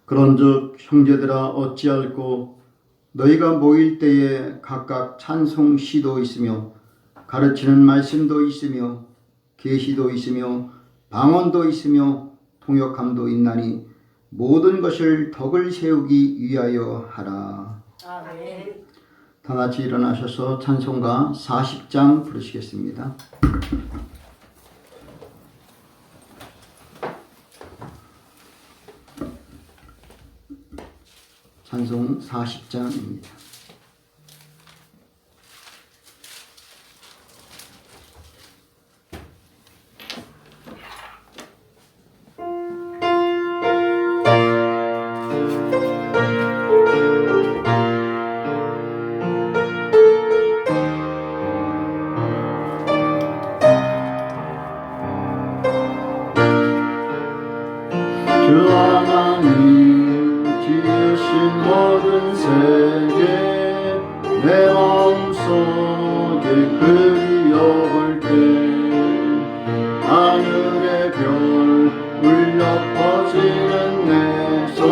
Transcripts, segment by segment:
그런즉 형제들아 어찌할꼬 너희가 모일 때에 각각 찬송 시도 있으며 가르치는 말씀도 있으며 계시도 있으며 방언도 있으며 통역함도 있나니 모든 것을 덕을 세우기 위하여 하라. 아멘. 다 같이 일어나셔서 찬송가 40장 부르시겠습니다. 찬송 40장입니다. 주 하나님 지으신 모든 세계 내 마음속에 그리워볼 때 하늘의 별 울려 퍼지는 내 손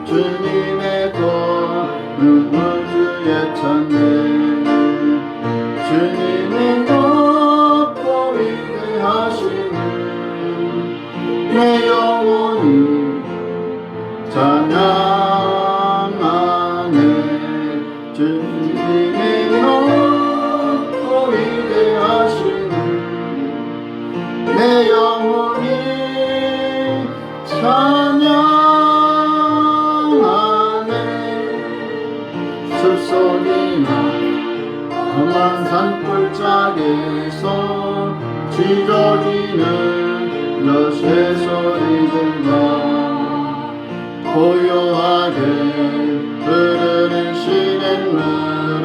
주님의 거는 우주에 찬네 주님의 높고 위대하심을 내 영혼이 찬양하네 주님의 높고 위대하심을 내 영혼이 찬양하네 숲속이나 험한 산골짜기에서 지저귀는 새소리들과 고요하게 흐르는 시냇물은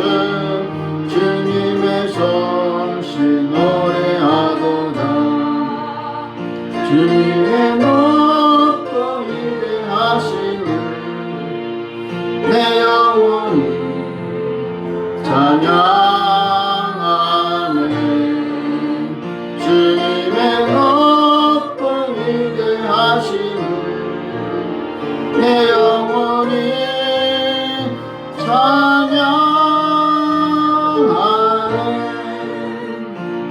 주님의 솜씨 노래하도다 주님의 높고 위대하심을 내 영혼이 찬양하네 주님의 내 영혼이 찬양하네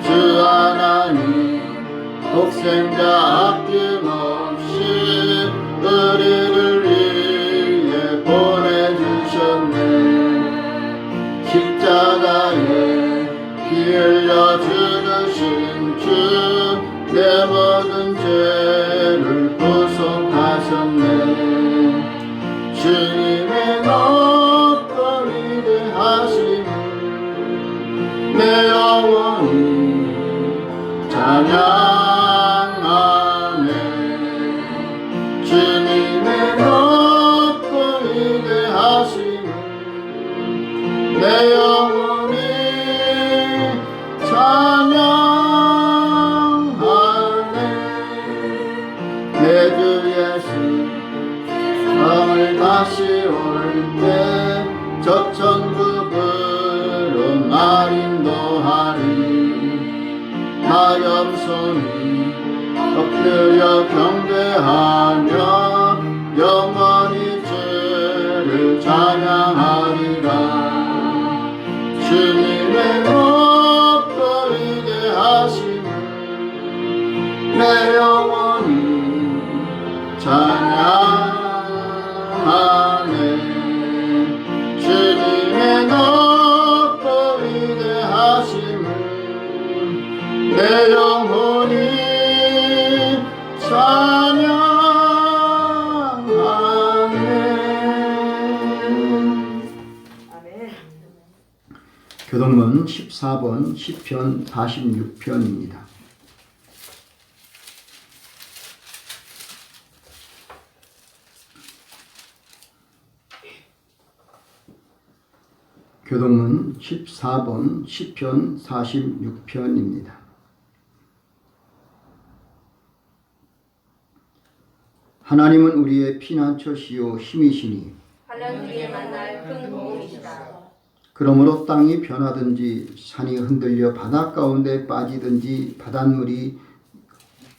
주 하나님 독생자 아낌없이 우리를 위해 보내주셨네 십자가에 피 흘려 죽으신 주 내 모든 죄를 구속하셨네 주님의 높고 위대하심을 내 영혼이 찬양하네 주님의 높고 위대하심을 내 영혼이 찬양하네 내 주 예수 성을 다시 올 때 저천국으로 날 인도하리 나 염손이 엎드려 경배하며 영원히 주를 찬양하리라 주님의 높고 위대하심을 내 영혼이 찬양하네 주님의 높고 위대하심을 내 영혼이 찬양하네. 아멘. 교동문 14번 시편 46편입니다. 교동문 14번 시편 46편입니다. 하나님은 우리의 피난처시요 힘이시니 환난기에 만날 큰 도움이시다. 그러므로 땅이 변하든지 산이 흔들려 바다 가운데 빠지든지 바닷물이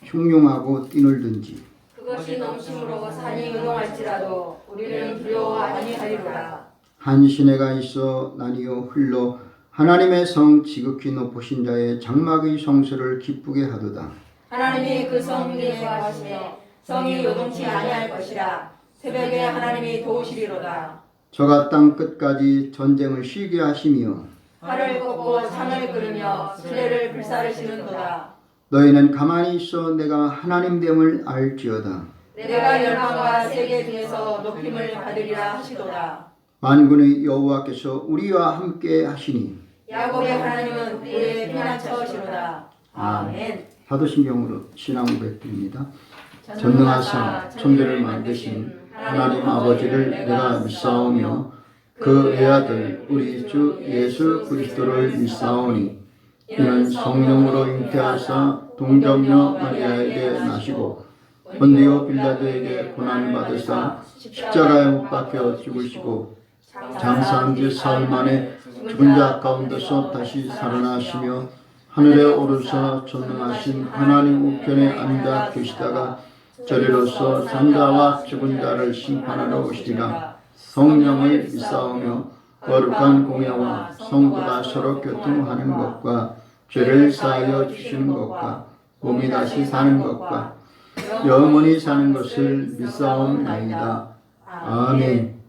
흉흉하고 뛰놀든지 그것이 넘침으로 산이 요동할지라도 우리는 두려워 아니하리로다. 한 시내가 있어 나뉘어 흘러 하나님의 성 지극히 높으신 자의 장막의 성소를 기쁘게 하도다. 하나님이 그 성 위에 거하시며 성이 요동치 아니할 것이라. 새벽에 하나님이 도우시리로다. 저가 땅 끝까지 전쟁을 쉬게 하시며 활을 꺾고 창을 끓으며 수레를 불사르시는도다. 너희는 가만히 있어 내가 하나님됨을 알지어다. 내가 열방과 세계 중에서 높임을 받으리라 하시도다. 만군의 여호와께서 우리와 함께 하시니 야곱의 하나님은 우리의 피난처시로다. 아멘. 사도신경으로 신앙 고백드립니다. 전능하사 천대를 만드신 하나님 아버지를 내가 믿사오며 그 외아들 우리 주 예수 그리스도를 믿사오니 이는 성령으로 잉태하사 동정녀 마리아에게 나시고 본디오 빌라도에게 고난을 받으사 십자가에 못 박혀 죽으시고 장사한 지 사흘 만에 죽은 자 가운데서 다시 살아나시며 하늘에 오르사 전능하신 하나님 우편에 앉아 계시다가 저리로서 산자와 죽은 자를 심판하러 오시리라. 성령을 믿사오며 거룩한 공예와 성도가 서로 교통하는 것과 죄를 사하여 주시는 것과 몸이 다시 사는 것과 영원히 사는 것을 믿사옵나이다. 아멘.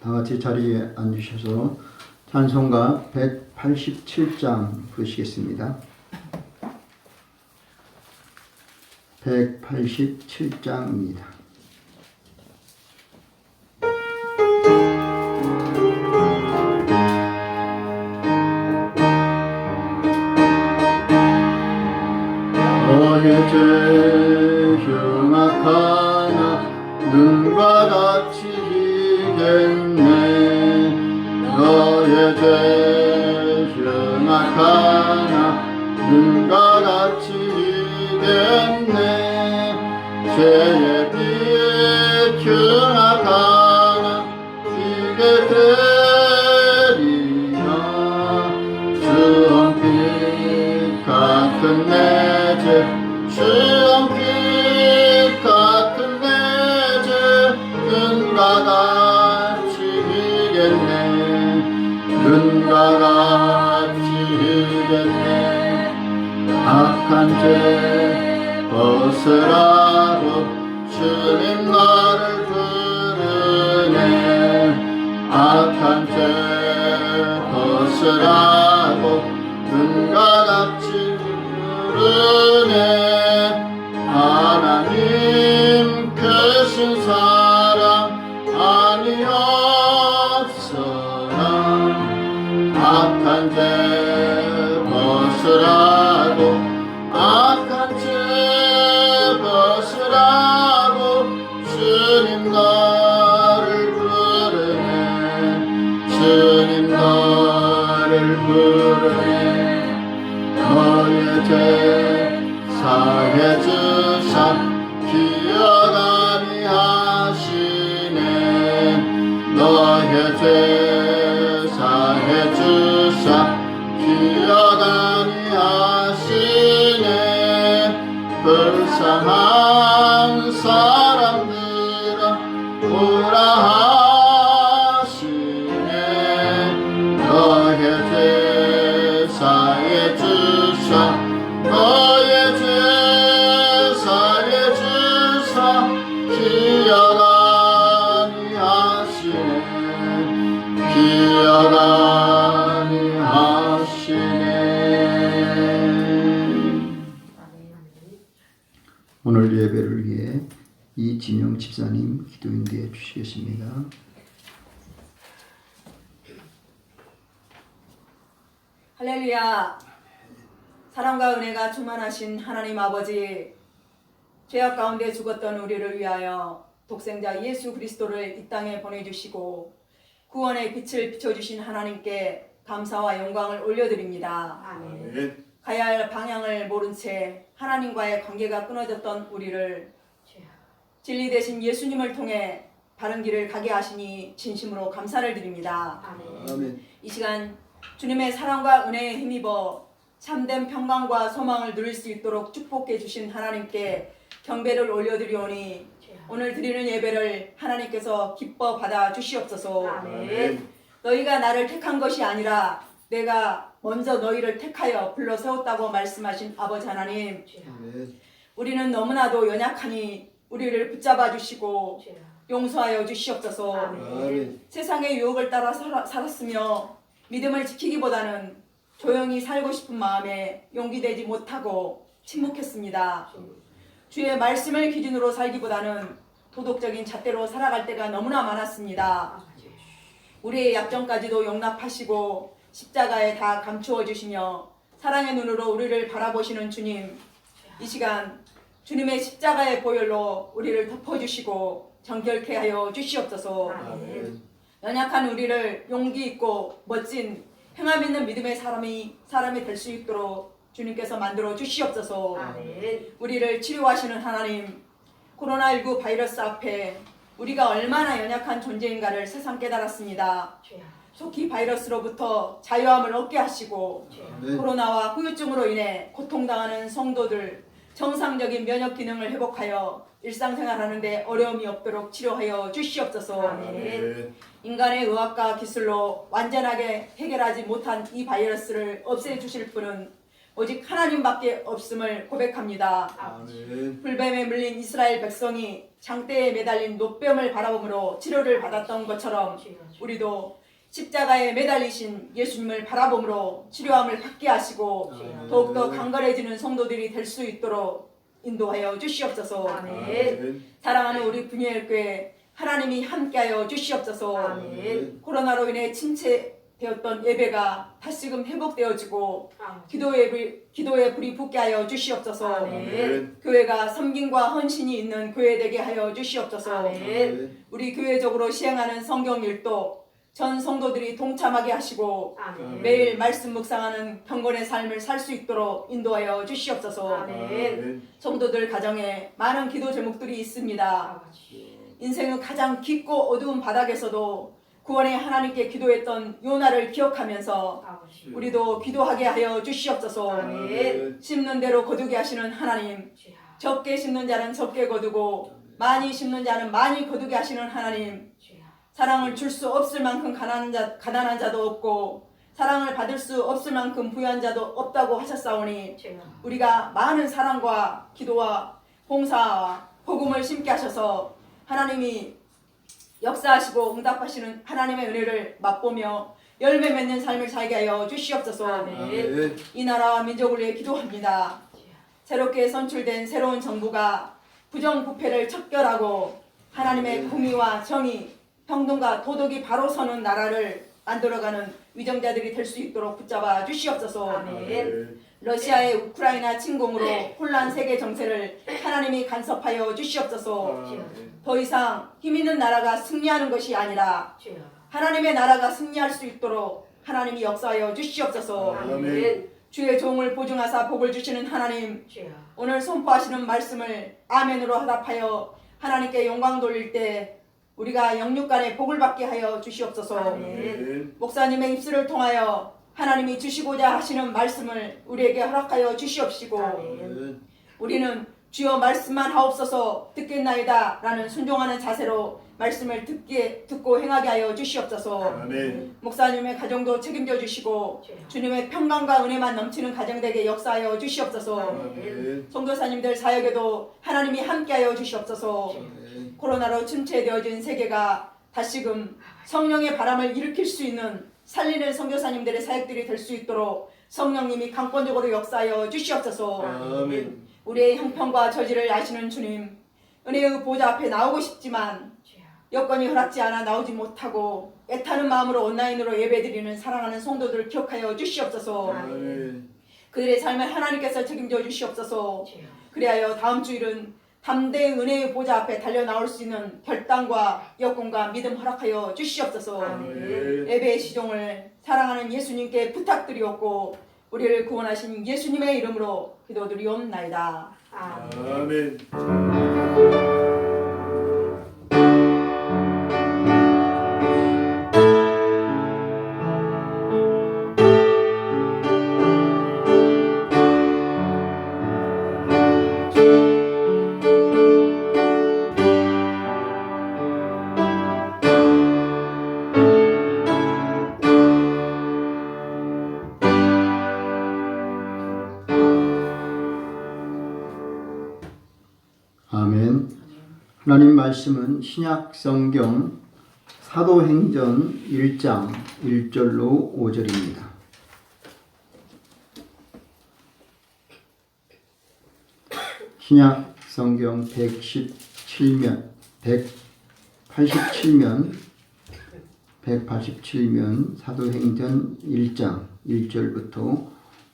다 같이 자리에 앉으셔서 찬송가 187장 부르시겠습니다. 187장입니다. 너의 죄 흉악하나 눈과 같이 희겠네. 너의 죄 흉악하나 눈과 같이 희겠네. 죄의 비에 흉악하나 희게 되리라. 주홍빛 같은 내 죄 주홍빛 같은 내 죄 눈과 같이 희겠네. 눈과 같이 희겠네. 악한 죄 벗으라고 주님 나를 부르네. 악한 죄 벗으라고 눈과 같이 부르네. 하나님 크신 사랑 아니었으나 악한 죄 벗으라고 악한 죄 벗으라고 주님 나를 부르네. 주님 나를 부르네. 너의 죄 사해 주사 기억 아니하시네. 너의 죄 사해 주사 기억 아니하시네. 불쌍한 사람들아 오라 하시네. 너의 죄 사해 주사 너의 죄 사해 주사 기억 아니하시네. 기억 아니하시네. 오늘 예배를 위해 이진영 집사님 기도인도해 주시겠습니다. 할렐루야. 사랑과 은혜가 충만하신 하나님 아버지, 죄악 가운데 죽었던 우리를 위하여 독생자 예수 그리스도를 이 땅에 보내주시고 구원의 빛을 비춰주신 하나님께 감사와 영광을 올려드립니다. 아멘. 가야 할 방향을 모른 채 하나님과의 관계가 끊어졌던 우리를 주여. 진리 되신 예수님을 통해 바른 길을 가게 하시니 진심으로 감사를 드립니다. 아멘. 아멘. 이 시간 주님의 사랑과 은혜에 힘입어 참된 평강과 소망을 누릴 수 있도록 축복해 주신 하나님께 경배를 올려드리오니 주여. 오늘 드리는 예배를 하나님께서 기뻐 받아 주시옵소서. 아멘. 너희가 나를 택한 것이 아니라 내가 먼저 너희를 택하여 불러 세웠다고 말씀하신 아버지 하나님, 주여. 아멘. 우리는 너무나도 연약하니 우리를 붙잡아 주시고 주여. 용서하여 주시옵소서. 아멘. 세상의 유혹을 따라 살았으며 믿음을 지키기보다는 조용히 살고 싶은 마음에 용기되지 못하고 침묵했습니다. 주의 말씀을 기준으로 살기보다는 도덕적인 잣대로 살아갈 때가 너무나 많았습니다. 우리의 약점까지도 용납하시고 십자가에 다 감추어 주시며 사랑의 눈으로 우리를 바라보시는 주님, 이 시간 주님의 십자가의 보혈로 우리를 덮어주시고 정결케 하여 주시옵소서. 아멘. 연약한 우리를 용기 있고 멋진 행함 있는 믿음의 사람이 될 수 있도록 주님께서 만들어 주시옵소서. 아멘. 우리를 치료하시는 하나님, 코로나19 바이러스 앞에 우리가 얼마나 연약한 존재인가를 새삼 깨달았습니다. 주여. 속히 바이러스로부터 자유함을 얻게 하시고 주여. 아멘. 코로나와 후유증으로 인해 고통당하는 성도들 정상적인 면역 기능을 회복하여 일상생활하는 데 어려움이 없도록 치료하여 주시옵소서. 아멘. 인간의 의학과 기술로 완전하게 해결하지 못한 이 바이러스를 없애주실 분은 오직 하나님밖에 없음을 고백합니다. 아멘. 불뱀에 물린 이스라엘 백성이 장대에 매달린 노뱀을 바라보므로 치료를 받았던 것처럼 주여. 우리도 십자가에 매달리신 예수님을 바라보므로 치료함을 받게 하시고 아멘. 더욱더 강건해지는 성도들이 될 수 있도록 인도하여 주시옵소서. 아멘. 사랑하는 우리 분유엘교회 하나님이 함께하여 주시옵소서. 아멘. 코로나로 인해 침체되었던 예배가 다시금 회복되어지고 아멘. 기도의 불이 붙게 하여 주시옵소서. 아멘. 교회가 섬김과 헌신이 있는 교회 되게 하여 주시옵소서. 아멘. 우리 교회적으로 시행하는 성경 일도 전 성도들이 동참하게 하시고 아멘. 매일 말씀 묵상하는 경건의 삶을 살 수 있도록 인도하여 주시옵소서. 아멘. 성도들 가정에 많은 기도 제목들이 있습니다. 아버지. 인생의 가장 깊고 어두운 바닥에서도 구원의 하나님께 기도했던 요나를 기억하면서 아버지. 우리도 기도하게 하여 주시옵소서. 아멘. 심는 대로 거두게 하시는 하나님, 주여. 적게 심는 자는 적게 거두고 많이 심는 자는 많이 거두게 하시는 하나님, 주여. 사랑을 줄 수 없을 만큼 가난한 자도 없고 사랑을 받을 수 없을 만큼 부유한 자도 없다고 하셨사오니 주여. 우리가 많은 사랑과 기도와 봉사와 복음을 심게 하셔서 하나님이 역사하시고 응답하시는 하나님의 은혜를 맛보며 열매 맺는 삶을 살게 하여 주시옵소서. 아멘. 이 나라와 민족을 위해 기도합니다. 주여. 새롭게 선출된 새로운 정부가 부정부패를 척결하고 하나님의 공의와 정의, 평등과 도덕이 바로 서는 나라를 만들어가는 위정자들이 될 수 있도록 붙잡아 주시옵소서. 아멘. 러시아의 우크라이나 침공으로 혼란 세계 정세를 하나님이 간섭하여 주시옵소서. 더 이상 힘 있는 나라가 승리하는 것이 아니라 주여. 하나님의 나라가 승리할 수 있도록 하나님이 역사하여 주시옵소서. 아멘. 주의 종을 보증하사 복을 주시는 하나님, 주여. 오늘 선포하시는 말씀을 아멘으로 화답하여 하나님께 영광 돌릴 때 우리가 영육간에 복을 받게 하여 주시옵소서. 아멘. 목사님의 입술을 통하여 하나님이 주시고자 하시는 말씀을 우리에게 허락하여 주시옵시고 아멘. 우리는 주여 말씀만 하옵소서 듣겠나이다 라는 순종하는 자세로 말씀을 듣고 행하게 하여 주시옵소서. 아멘. 목사님의 가정도 책임져 주시고 주여. 주님의 평강과 은혜만 넘치는 가정되게 역사하여 주시옵소서. 아멘. 성도사님들 사역에도 하나님이 함께하여 주시옵소서. 코로나로 침체되어진 세계가 다시금 성령의 바람을 일으킬 수 있는 살리는 선교사님들의 사역들이 될 수 있도록 성령님이 강권적으로 역사하여 주시옵소서. 아멘. 우리의 형편과 저지를 아시는 주님, 은혜의 보좌 앞에 나오고 싶지만 주여. 여건이 허락지 않아 나오지 못하고 애타는 마음으로 온라인으로 예배드리는 사랑하는 성도들을 기억하여 주시옵소서. 아멘. 그들의 삶을 하나님께서 책임져 주시옵소서. 주여. 그리하여 다음 주일은 담대히 은혜의 보좌 앞에 달려 나올 수 있는 결단과 여건과 믿음 허락하여 주시옵소서. 아멘. 예배의 시종을 사랑하는 예수님께 부탁드리옵고 우리를 구원하신 예수님의 이름으로 기도드리옵나이다. 아멘. 아멘. 하나님 말씀은 신약 성경 사도행전 1장 1절로 5절입니다. 신약 성경 187면 사도행전 1장 1절부터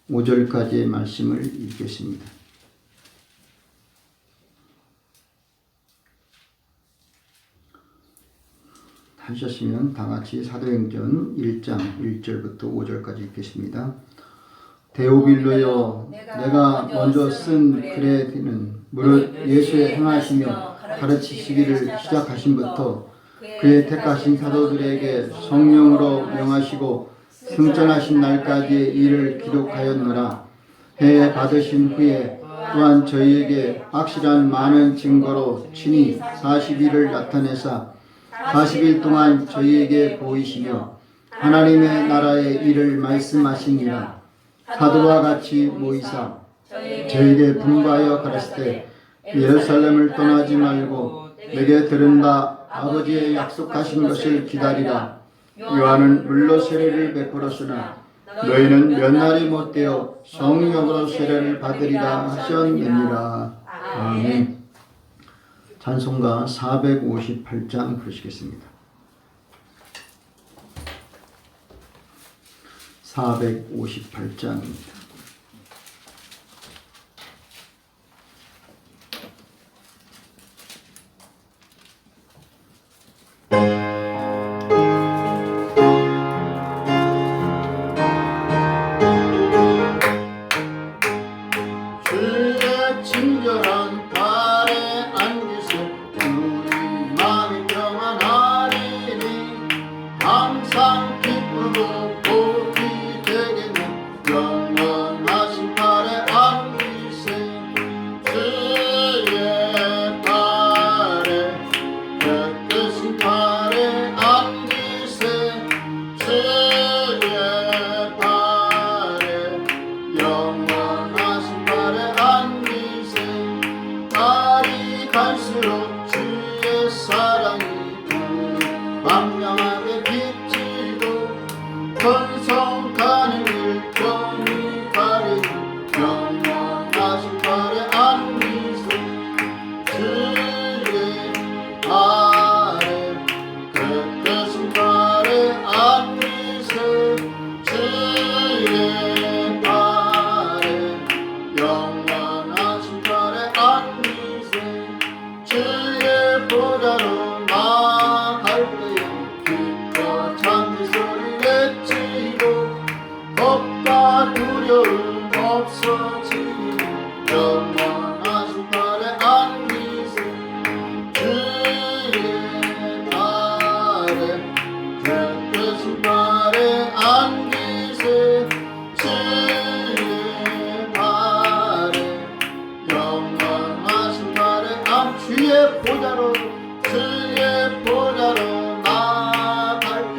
5절까지의 말씀을 읽겠습니다. 하셨으면 다같이 사도행전 1장 1절부터 5절까지 읽겠습니다. 데오빌로여, 내가 먼저 쓴 글에 드는 무릇 예수의 행하시며 가르치시기를 시작하신부터 그의 택하신 사도들에게 성령으로 명하시고 승천하신 날까지의 일을 기록하였노라. 해 받으신 후에 또한 저희에게 확실한 많은 증거로 친히 40일을 나타내사 40일 동안 저희에게 보이시며 하나님의 나라의 일을 말씀하시니라. 사도와 같이 모이사 저희에게 분부하여 가르치되 예루살렘을 떠나지 말고 내게 들은 바 아버지의 약속하신 것을 기다리라. 요한은 물로 세례를 베풀었으나 너희는 몇 날이 못되어 성령으로 세례를 받으리라 하셨느니라. 아멘. 찬송가 458장 부르시겠습니다. 458장입니다. 주의 친절한 발에 앉으세 우리 마음이 평안하리니 항상 기쁘고 복이 되겠네 영원하신 발에 앉으세 주의 발에 뜻뜻신 발에 앉으세 주의 발에 영원하신 발에 앉으세 날이 갈수록 주의 사랑이 광명하게 비치고 번성가는 길 경이 가리는 영원하신 발에 앉으세 주의 발에 뜻뜻신 발에 앉으세 주의 발에 영원하신 발에 앉으세 주의 보좌로 나갈 때에 기뻐 찬미 소리 외치고 겁과 두려움 없어지니 영원하신 발에 앉으세 주의 발에 뜻뜻신 발에 앉으세 주의 발에 영원하신 발에 주의 보좌로 나갈 때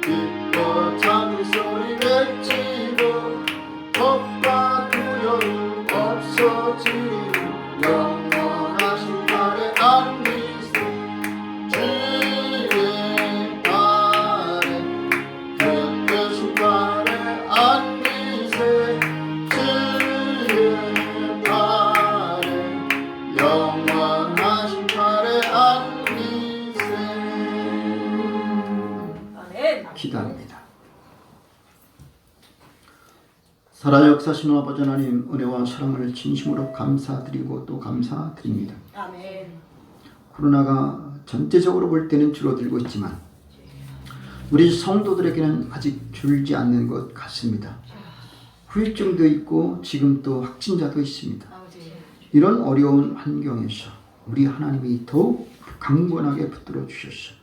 기뻐 찬미 소리 외치고 겁과 두려움 없어지니 영원하신 발에 앉으세 주의 발에 뜻뜻신 발에 앉으세 주의 발에 영원하신 발에 앉으세. 아멘. 기도합니다. 살아 역사하시는 아버지 하나님, 은혜와 사랑을 진심으로 감사드리고 또 감사드립니다. 아멘. 코로나가 전체적으로 볼 때는 줄어들고 있지만 우리 성도들에게는 아직 줄지 않는 것 같습니다. 후유증도 있고 지금 또 확진자도 있습니다. 이런 어려운 환경에서 우리 하나님이 더욱 강건하게 붙들어 주셔서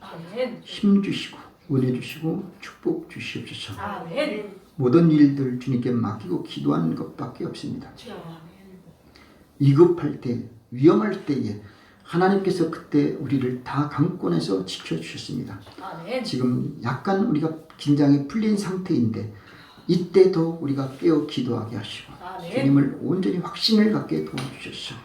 힘 주시고 은혜 주시고 축복 주시옵소서. 모든 일들 주님께 맡기고 기도하는 것밖에 없습니다. 위급할 때, 위험할 때에 하나님께서 그때 우리를 다 강권해서 지켜주셨습니다. 지금 약간 우리가 긴장이 풀린 상태인데 이때도 우리가 깨어 기도하게 하시고 주님을 온전히 확신을 갖게 도와주셔서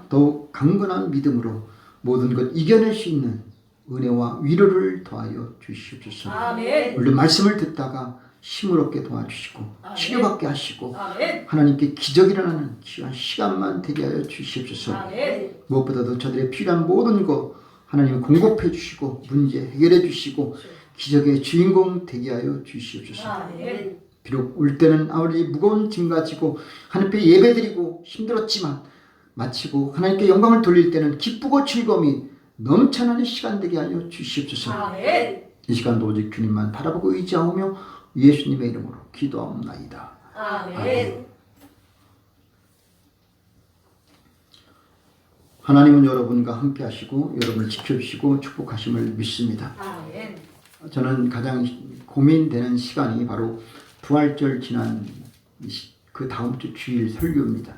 더욱 강건한 믿음으로 모든 것 이겨낼 수 있는 은혜와 위로를 더하여 주시옵소서. 물론 말씀을 듣다가 힘을 얻게 도와주시고 치료받게 하시고 하나님께 기적이 일어나는 귀한 시간만 되게 하여 주시옵소서. 무엇보다도 저들의 필요한 모든 것 하나님 공급해 주시고 문제 해결해 주시고 기적의 주인공 되게 하여 주시옵소서. 비록 올 때는 아무리 무거운 짐 가지고 하나님께 예배드리고 힘들었지만 마치고 하나님께 영광을 돌릴 때는 기쁘고 즐거움이 넘쳐나는 시간 되게 하여 주시옵소서. 이 시간도 오직 주님만 바라보고 의지하며 예수님의 이름으로 기도하옵나이다. 아멘. 하나님은 여러분과 함께 하시고 여러분을 지켜주시고 축복하심을 믿습니다. 아멘. 저는 가장 고민되는 시간이 바로 부활절 지난 그 다음 주 주일 설교입니다.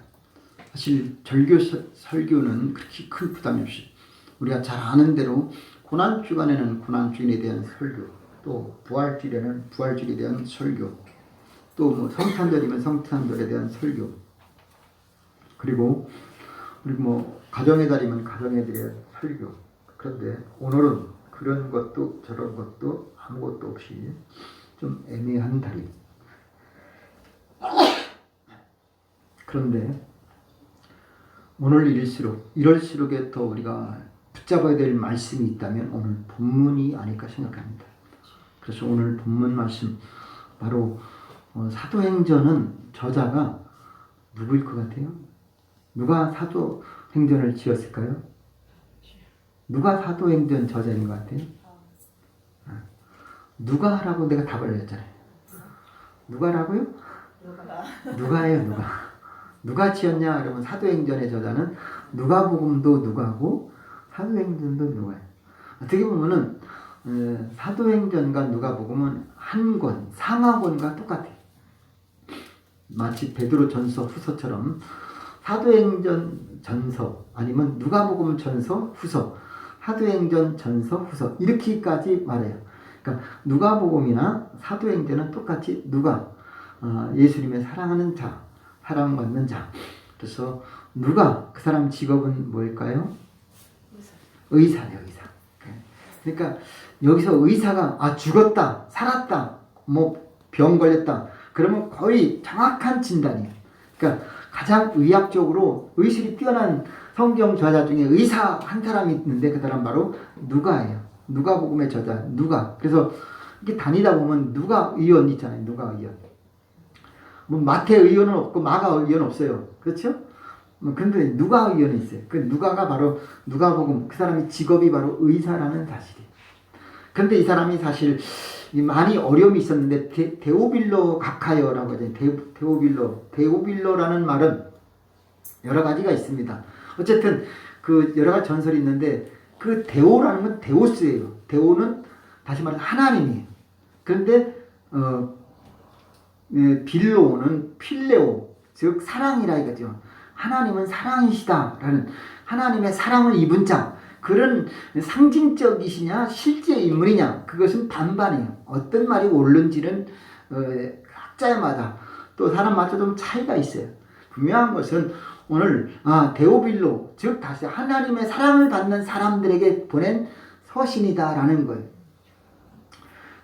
사실 절교 설교는 그렇게 큰 부담이 없이 우리가 잘 아는 대로 고난주간에는 고난주일에 대한 설교, 또 부활주일에는 부활주일에 대한 설교, 또 뭐 성탄절이면 성탄절에 대한 설교, 그리고 뭐 가정의 달이면 가정의 달에 대한 설교. 그런데 오늘은 그런 것도 저런 것도 아무것도 없이 좀 애매한 달이. 그런데 오늘 이럴수록에 더 우리가 붙잡아야 될 말씀이 있다면 오늘 본문이 아닐까 생각합니다. 그래서 오늘 본문 말씀 바로 사도행전은 저자가 누구일 것 같아요? 누가 사도행전을 지었을까요? 누가 사도행전 저자인 것 같아요? 누가라고 내가 답을 했잖아요. 누가라고요? 누가예요, 누가. 누가 지었냐? 그러면 사도행전의 저자는 누가복음도 누가고 사도행전도 누가예요. 어떻게 보면은 사도행전과 누가복음은 한 권, 상하권과 똑같아요. 마치 베드로 전서 후서처럼 사도행전 전서 아니면 누가복음 전서 후서, 사도행전 전서 후서 이렇게까지 말해요. 그러니까 누가복음이나 사도행전은 똑같이 누가 예수님의 사랑하는 자, 사랑받는 자. 그래서 누가 그 사람 직업은 뭘까요? 의사네요, 의사. 그러니까 여기서 의사가 죽었다, 살았다, 뭐 병 걸렸다. 그러면 거의 정확한 진단이에요. 그러니까 가장 의학적으로 의술이 뛰어난 성경 저자 중에 의사 한 사람이 있는데 그 사람 바로 누가예요. 누가복음의 저자 누가. 그래서 이렇게 다니다 보면 누가 의원 있잖아요. 누가 의원. 뭐 마태 의원은 없고 마가 의원 없어요. 그렇죠? 근데 누가 의원이 있어요. 그 누가가 바로 누가복음, 그 사람의 직업이 바로 의사라는 사실이에요. 근데 이 사람이 사실 많이 어려움이 있었는데 데오빌로 각하여라고 하죠. 데오빌로라는 말은 여러 가지가 있습니다. 어쨌든 그 여러 가지 전설이 있는데 그 데오라는 건 데오스예요. 데오는 다시 말해서 하나님이에요. 그런데 빌로는 필레오, 즉 사랑이라 이거죠. 하나님은 사랑이시다라는 하나님의 사랑을 입은 자, 그런 상징적이시냐 실제 인물이냐 그것은 반반이에요. 어떤 말이 옳은지는 학자마다 또 사람마다 좀 차이가 있어요. 분명한 것은 오늘 데오빌로, 즉 다시 하나님의 사랑을 받는 사람들에게 보낸 서신이다라는 거예요.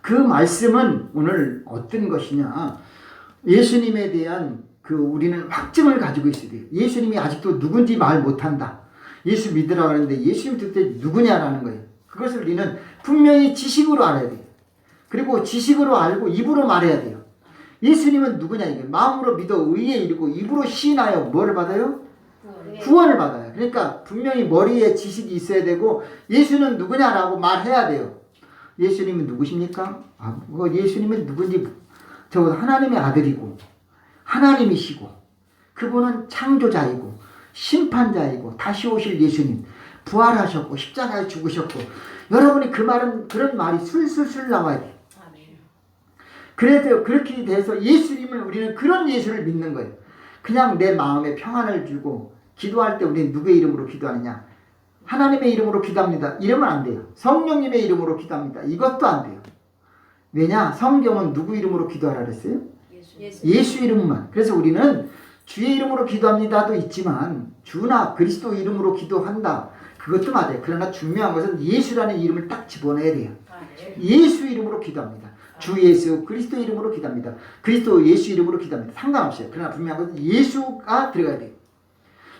그 말씀은 오늘 어떤 것이냐, 예수님에 대한 우리는 확증을 가지고 있어야 돼요. 예수님이 아직도 누군지 말 못한다. 예수 믿으라고 하는데 예수님 도대체 누구냐라는 거예요. 그것을 우리는 분명히 지식으로 알아야 돼요. 그리고 지식으로 알고 입으로 말해야 돼요. 예수님은 누구냐 이게 마음으로 믿어 의에 이르고 입으로 시인하여 뭐를 받아요? 구원을 받아요. 그러니까 분명히 머리에 지식이 있어야 되고 예수는 누구냐라고 말해야 돼요. 예수님은 누구십니까? 예수님은 누군지 적어도 하나님의 아들이고 하나님이시고 그분은 창조자이고 심판자이고 다시 오실 예수님 부활하셨고 십자가에 죽으셨고 여러분이 그런 말이 술술술 나와야 돼요. 그래서 그렇게 돼서 예수님을 우리는 그런 예수를 믿는 거예요. 그냥 내 마음에 평안을 주고 기도할 때 우리는 누구의 이름으로 기도하느냐? 하나님의 이름으로 기도합니다. 이러면 안 돼요. 성령님의 이름으로 기도합니다. 이것도 안 돼요. 왜냐? 성경은 누구 이름으로 기도하라 그랬어요? 예수 이름만. 그래서 우리는 주의 이름으로 기도합니다도 있지만 주나 그리스도 이름으로 기도한다. 그것도 맞아요. 그러나 중요한 것은 예수라는 이름을 딱 집어넣어야 돼요. 예수 이름으로 기도합니다. 주 예수 그리스도 이름으로 기도합니다. 그리스도 예수 이름으로 기도합니다. 상관없어요. 그러나 분명한 것은 예수가 들어가야 돼요.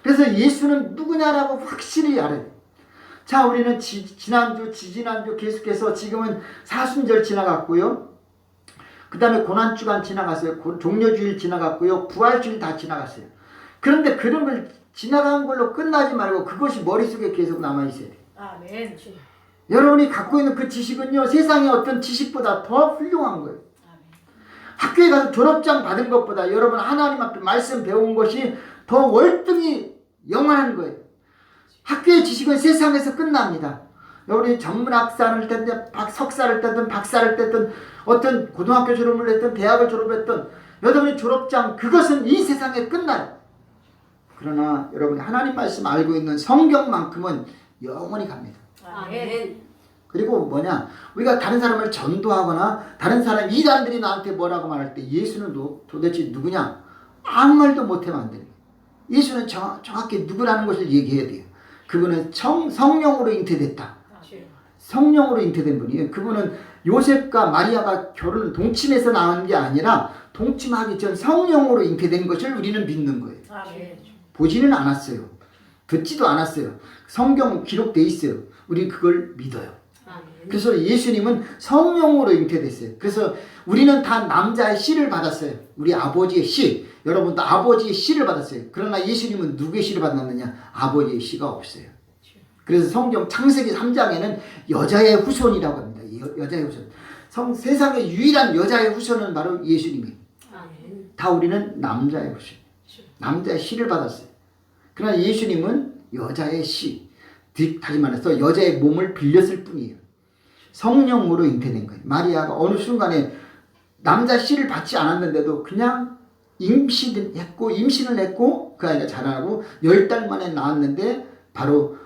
그래서 예수는 누구냐라고 확실히 알아요. 자, 우리는 지난주, 지지난주 계속해서 지금은 사순절 지나갔고요. 그 다음에 고난주간 지나갔어요. 종려주일 지나갔고요. 부활주일 다 지나갔어요. 그런데 그런 걸 지나간 걸로 끝나지 말고 그것이 머릿속에 계속 남아있어야 돼요. 아멘. 여러분이 갖고 있는 그 지식은요, 세상의 어떤 지식보다 더 훌륭한 거예요. 학교에 가서 졸업장 받은 것보다 여러분 하나님 앞에 말씀 배운 것이 더 월등히 영원한 거예요. 학교의 지식은 세상에서 끝납니다. 여러분이 전문학사를 떼든 석사를 떼든 박사를 떼든 어떤 고등학교 졸업을 했든 대학을 졸업했든 여러분이 졸업장 그것은 이 세상에 끝나요. 그러나 여러분이 하나님 말씀 알고 있는 성경만큼은 영원히 갑니다. 아멘. 그리고 뭐냐, 우리가 다른 사람을 전도하거나 다른 사람 이단들이 나한테 뭐라고 말할 때 예수는 도대체 누구냐 아무 말도 못하면 안 돼요. 예수는 정확히 누구라는 것을 얘기해야 돼요. 그분은 성령으로 잉태됐다. 성령으로 잉태된 분이에요. 그분은 요셉과 마리아가 결혼 동침해서 나온 게 아니라 동침하기 전 성령으로 잉태된 것을 우리는 믿는 거예요. 아멘. 보지는 않았어요. 듣지도 않았어요. 성경 기록돼 있어요. 우리 그걸 믿어요. 그래서 예수님은 성령으로 잉태됐어요. 그래서 우리는 다 남자의 씨를 받았어요. 우리 아버지의 씨. 여러분도 아버지의 씨를 받았어요. 그러나 예수님은 누구의 씨를 받았느냐? 아버지의 씨가 없어요. 그래서 성경 창세기 3장에는 여자의 후손이라고 합니다. 여자의 후손. 세상의 유일한 여자의 후손은 바로 예수님이에요. 다 우리는 남자의 후손. 남자의 씨를 받았어요. 그러나 예수님은 여자의 씨. 다시 말해서 여자의 몸을 빌렸을 뿐이에요. 성령으로 잉태된 거예요. 마리아가 어느 순간에 남자 씨를 받지 않았는데도 그냥 임신을 했고 그 아이가 자라고 10달 만에 낳았는데 바로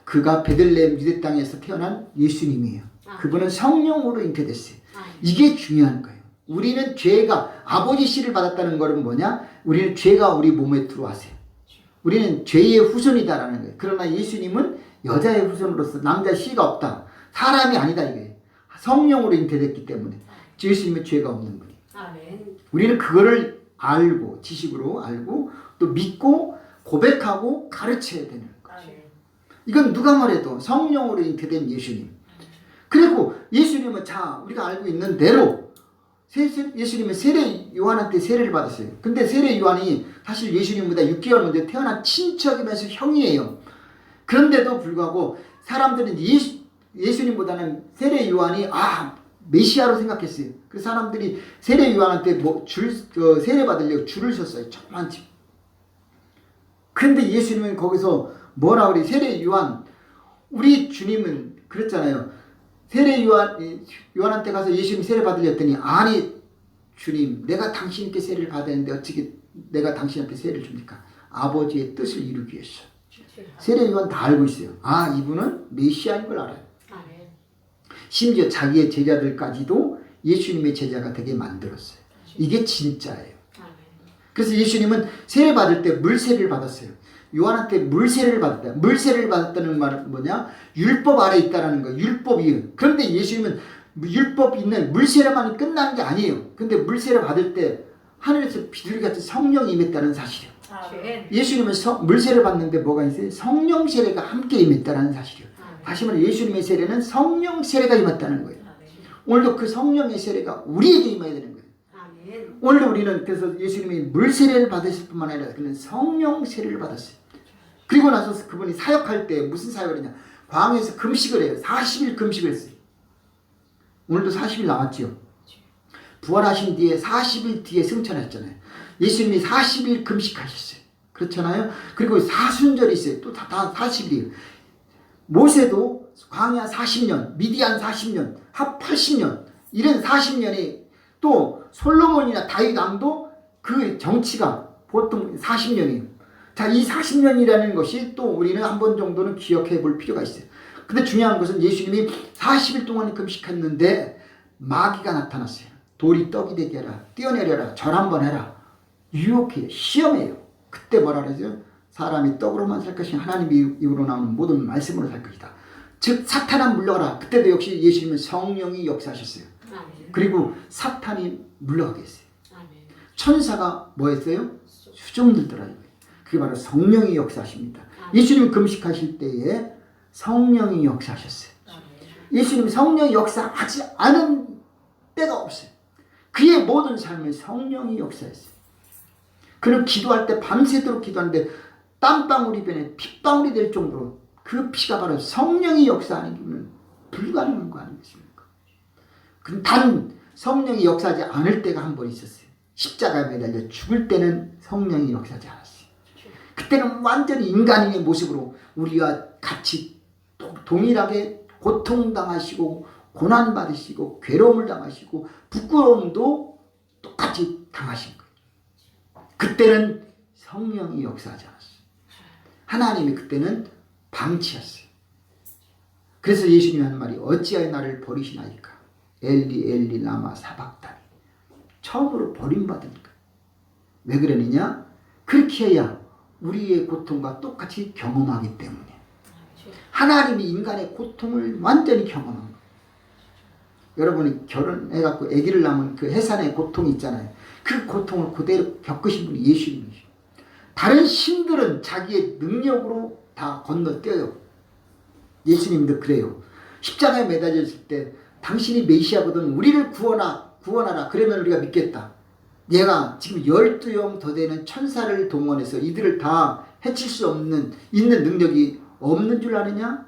그가 베들레헴 유대 땅에서 태어난 예수님이에요. 그분은 성령으로 잉태됐어요. 이게 중요한 거예요. 우리는 죄가 아버지 씨를 받았다는 것은 뭐냐? 우리는 죄가 우리 몸에 들어왔어요. 우리는 죄의 후손이다라는 거예요. 그러나 예수님은 여자의 후손으로서 남자 씨가 없다. 사람이 아니다 이거예요. 성령으로 잉태됐기 때문에 예수님은 죄가 없는 분이에요. 아멘. 우리는 그거를 알고 지식으로 알고 또 믿고 고백하고 가르쳐야 되는 거예요. 이건 누가 말해도 성령으로 잉태된 예수님. 그리고 예수님은 우리가 알고 있는 대로 예수님은 세례 요한한테 세례를 받았어요. 근데 세례 요한이 사실 예수님보다 6개월 먼저 태어난 친척이면서 형이에요. 그런데도 불구하고 사람들은 예수님보다는 세례 요한이 메시아로 생각했어요. 그래서 사람들이 세례 요한한테 세례 받으려고 줄을 섰어요. 조그만집. 근데 예수님은 거기서 뭐라 그래? 세례 요한, 우리 주님은 그랬잖아요. 세례 요한한테 가서 예수님 세례 받으려 했더니 아니 주님 내가 당신께 세례를 받았는데 어떻게 내가 당신한테 세례를 줍니까? 아버지의 뜻을 이루기 위해서. 세례 요한 다 알고 있어요. 이분은 메시아인 걸 알아요. 심지어 자기의 제자들까지도 예수님의 제자가 되게 만들었어요. 이게 진짜예요. 그래서 예수님은 세례 받을 때 물세례를 받았어요. 요한한테 물세례를 받았다. 물세례를 받았다는 말은 뭐냐? 율법 아래 있다라는 거예요. 율법이에요. 그런데 예수님은 율법 있는 물세례만이 끝난 게 아니에요. 근데 물세례 받을 때 하늘에서 비둘기같이 성령이 임했다는 사실이에요. 예수님은 물세례를 받는데 뭐가 있어요? 성령 세례가 함께 임했다는 사실이에요. 다시 말해 예수님의 세례는 성령 세례가 임했다는 거예요. 오늘도 그 성령의 세례가 우리에게 임해야 되는 거예요. 오늘도 우리는 그래서 예수님이 물 세례를 받으실 뿐만 아니라 그는 성령 세례를 받았어요. 그리고 나서 그분이 사역할 때 무슨 사역을 했냐? 광야에서 금식을 해요. 40일 금식을 했어요. 오늘도 40일 나왔지요. 부활하신 뒤에 40일 뒤에 승천했잖아요. 예수님이 40일 금식하셨어요. 그렇잖아요. 그리고 사순절이 있어요. 또 다 40일. 모세도 광야 40년, 미디안 40년, 합 80년, 이런 40년이 또 솔로몬이나 다윗 왕도 그 정치가 보통 40년이에요. 자, 이 40년이라는 것이 또 우리는 한 번 정도는 기억해 볼 필요가 있어요. 근데 중요한 것은 예수님이 40일 동안 금식했는데 마귀가 나타났어요. 돌이 떡이 되게 해라. 뛰어내려라. 절 한번 해라. 유혹해요. 시험해요. 그때 뭐라 그러죠? 사람이 떡으로만 살 것이 하나님 입으로 나오는 모든 말씀으로 살 것이다. 즉 사탄아 물러가라. 그때도 역시 예수님은 성령이 역사하셨어요. 그리고 사탄이 물러가게 했어요. 천사가 뭐 했어요? 수종 들더라. 그게 바로 성령이 역사하십니다. 예수님 금식하실 때에 성령이 역사하셨어요. 예수님 성령이 역사하지 않은 때가 없어요. 그의 모든 삶을 성령이 역사했어요. 그는 기도할 때 밤새도록 기도하는데 땀방울이 변해 핏방울이 될 정도로 그 피가 바로 성령이 역사하는 불가능한 거 아니겠습니까? 단 성령이 역사하지 않을 때가 한 번 있었어요. 십자가에 매달려 죽을 때는 성령이 역사하지 않았어요. 그때는 완전히 인간의 모습으로 우리와 같이 동일하게 고통당하시고 고난받으시고 괴로움을 당하시고 부끄러움도 똑같이 당하신 거예요. 그때는 성령이 역사하지 않았어요. 하나님이 그때는 방치했어요. 그래서 예수님이 하는 말이 어찌하여 나를 버리시나이까 엘리 엘리 라마 사박다니. 처음으로 버림받으니까. 왜 그러느냐? 그렇게 해야 우리의 고통과 똑같이 경험하기 때문에. 하나님이 인간의 고통을 완전히 경험한 거예요. 여러분이 결혼해갖고 아기를 낳으면 그 해산의 고통이 있잖아요. 그 고통을 그대로 겪으신 분이 예수님이시죠. 다른 신들은 자기의 능력으로 다 건너뛰어요. 예수님도 그래요. 십자가에 매달렸을 때 당신이 메시아거든 우리를 구원하라. 그러면 우리가 믿겠다. 얘가 지금 12영 더 되는 천사를 동원해서 이들을 다 해칠 수 없는 있는 능력이 없는 줄 아느냐?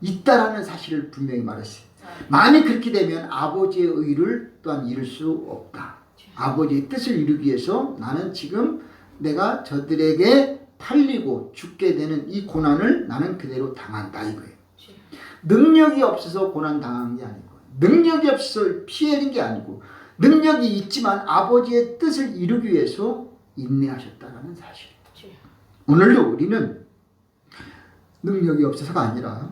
있다라는 사실을 분명히 말했어요. 만약 그렇게 되면 아버지의 의를 또한 이룰 수 없다. 아버지의 뜻을 이루기 위해서 나는 지금 내가 저들에게 팔리고 죽게 되는 이 고난을 나는 그대로 당한다 이거예요. 능력이 없어서 고난 당한 게 아니고 능력이 없어서 피해는 게 아니고 능력이 있지만 아버지의 뜻을 이루기 위해서 인내하셨다는 사실. 오늘도 우리는 능력이 없어서가 아니라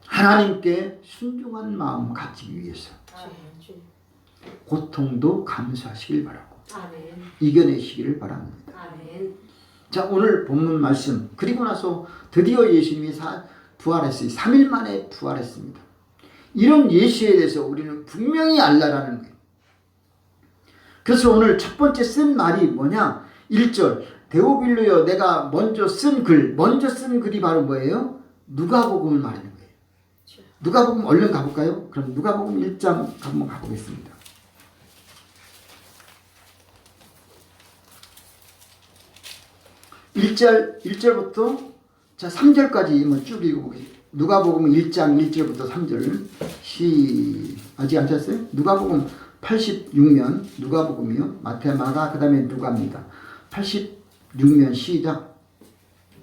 하나님께 순종한 마음 갖기 위해서 고통도 감수하시길 바라고 이겨내시기를 바랍니다. 자, 오늘 본문 말씀 그리고 나서 드디어 예수님이 부활했어요. 3일 만에 부활했습니다. 이런 예수에 대해서 우리는 분명히 알라라는 거예요. 그래서 오늘 첫 번째 쓴 말이 뭐냐? 1절 데오빌로여 내가 먼저 쓴 글이 바로 뭐예요? 누가복음을 말하는 거예요. 누가복음 얼른 가볼까요? 그럼 누가복음 1장 한번 가보겠습니다. 1절부터 자 3절까지 쭉 읽어보겠습니다. 누가복음 1장 1절부터 3절 아직 안 쳤어요? 누가복음 86면 누가복음이요. 마태 마가 그 다음에 누가입니다. 86면 시작.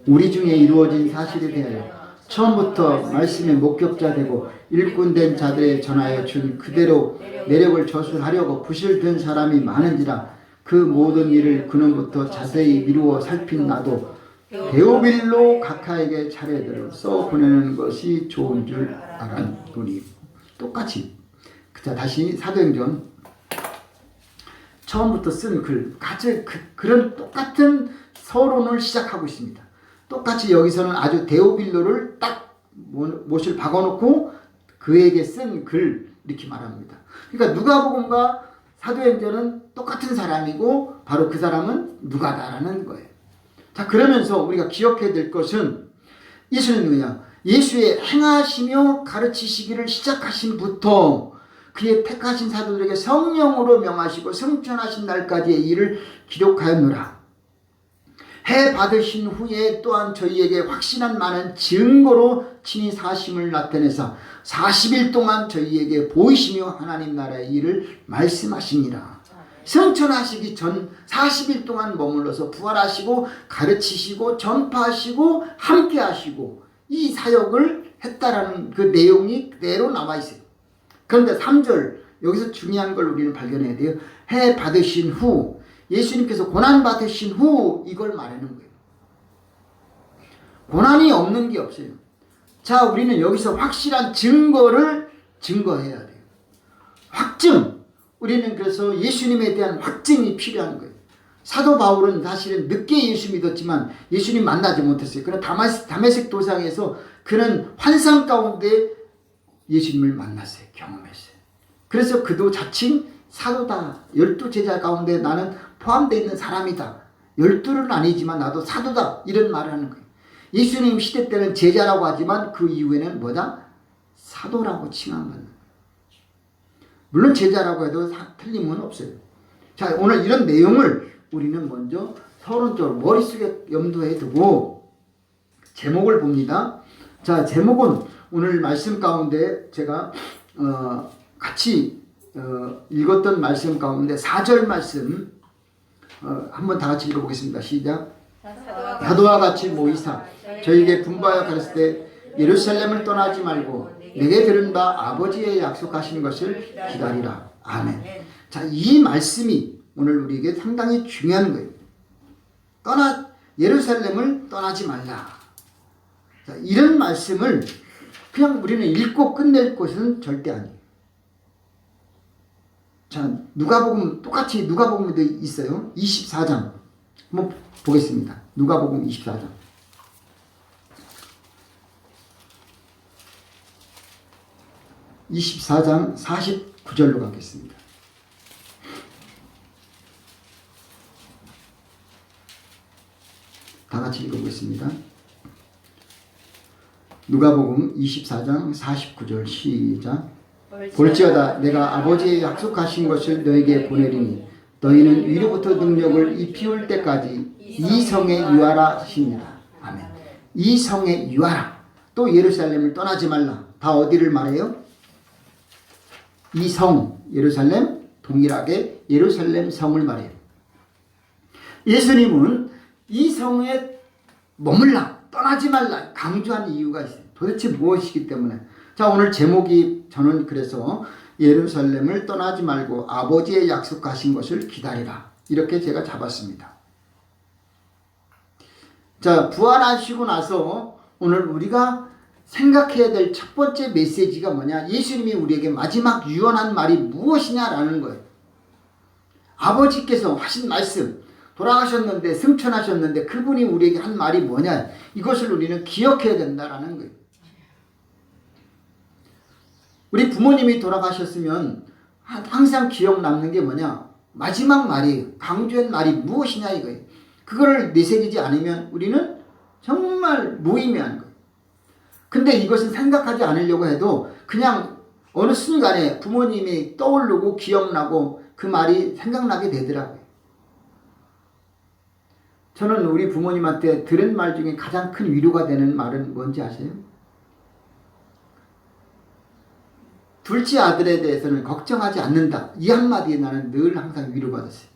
우리 중에 이루어진 사실에 대하여 처음부터 말씀의 목격자 되고 일꾼된 자들에 전하여 준 그대로 내력을 저술하려고 붓을 든 사람이 많은지라 그 모든 일을 그놈부터 자세히 미루어 살핀 나도 데오빌로 각하에게 차례대로 써 보내는 것이 좋은 줄 알았노니. 똑같이 자 다시 사도행전 처음부터 쓴 글 그런 똑같은 서론을 시작하고 있습니다. 똑같이 여기서는 아주 데오빌로를 딱 못을 박아놓고 그에게 쓴 글 이렇게 말합니다. 그러니까 누가복음과 사도행전은 똑같은 사람이고 바로 그 사람은 누가다라는 거예요. 자 그러면서 우리가 기억해야 될 것은 예수는 누구냐? 예수의 행하시며 가르치시기를 시작하신부터 그의 택하신 사도들에게 성령으로 명하시고 승천하신 날까지의 일을 기록하였노라. 해 받으신 후에 또한 저희에게 확신한 많은 증거로 친히 사심을 나타내사 40일 동안 저희에게 보이시며 하나님 나라의 일을 말씀하시니라. 승천하시기 전 40일 동안 머물러서 부활하시고 가르치시고 전파하시고 함께 하시고 이 사역을 했다라는 그 내용이 그대로 나와 있어요. 그런데 3절 여기서 중요한 걸 우리는 발견해야 돼요. 해 받으신 후, 예수님께서 고난 받으신 후 이걸 말하는 거예요. 고난이 없는 게 없어요. 자, 우리는 여기서 확실한 증거를 증거해야 돼요. 확증. 우리는 그래서 예수님에 대한 확증이 필요한 거예요. 사도 바울은 사실은 늦게 예수 믿었지만 예수님 만나지 못했어요. 그러나 다메섹 도상에서 그는 환상 가운데 예수님을 만났어요. 경험했어요. 그래서 그도 자칭 사도다. 12제자 가운데 나는 포함되어 있는 사람이다. 12는 아니지만 나도 사도다. 이런 말을 하는 거예요. 예수님 시대 때는 제자라고 하지만 그 이후에는 뭐다? 사도라고 칭한 겁니다. 물론 제자라고 해도 틀림은 없어요. 자, 오늘 이런 내용을 우리는 먼저 서론적으로 머릿속에 염두에 두고 제목을 봅니다. 자, 제목은 오늘 말씀 가운데 제가 같이 읽었던 말씀 가운데 4절 말씀 한번 다 같이 읽어보겠습니다. 시작. 사도와 같이 모이사 저에게 분부하여 가르칠 때 예루살렘을 떠나지 말고 내게 들은 바 아버지의 약속하신 것을 기다리라. 아멘. 자, 이 말씀이 오늘 우리에게 상당히 중요한 거예요. 예루살렘을 떠나지 말라. 자, 이런 말씀을 그냥 우리는 읽고 끝낼 것은 절대 아니에요. 자, 누가복음 똑같이 누가복음에도 있어요. 24장 한번 보겠습니다. 누가복음 24장. (24장) 49절로 가겠습니다. 다 같이 읽어보겠습니다. 누가복음 24장 49절 시작. 볼지어다 내가 아버지의 약속하신 것을 너에게 보내리니 너희는 위로부터 능력을 입히올 때까지 이 성에 유하라 하십니다. 아멘. 이 성에 유하라. 또 예루살렘을 떠나지 말라. 다 어디를 말해요? 이 성, 예루살렘, 동일하게 예루살렘 성을 말해요. 예수님은 이 성에 머물라, 떠나지 말라 강조한 이유가 있어요. 도대체 무엇이기 때문에. 자, 오늘 제목이 저는 그래서 예루살렘을 떠나지 말고 아버지의 약속하신 것을 기다리라. 이렇게 제가 잡았습니다. 자, 부활하시고 나서 오늘 우리가 생각해야 될 첫 번째 메시지가 뭐냐? 예수님이 우리에게 마지막 유언한 말이 무엇이냐라는 거예요. 아버지께서 하신 말씀, 돌아가셨는데 승천하셨는데 그분이 우리에게 한 말이 뭐냐? 이것을 우리는 기억해야 된다라는 거예요. 우리 부모님이 돌아가셨으면 항상 기억 남는 게 뭐냐? 마지막 말이에요. 강조한 말이 무엇이냐 이거예요. 그거를 내새기지 않으면 우리는 정말 무의미한 거예요. 근데 이것은 생각하지 않으려고 해도 그냥 어느 순간에 부모님이 떠오르고 기억나고 그 말이 생각나게 되더라고요. 저는 우리 부모님한테 들은 말 중에 가장 큰 위로가 되는 말은 뭔지 아세요? 둘째 아들에 대해서는 걱정하지 않는다. 이 한마디에 나는 늘 항상 위로받았어요.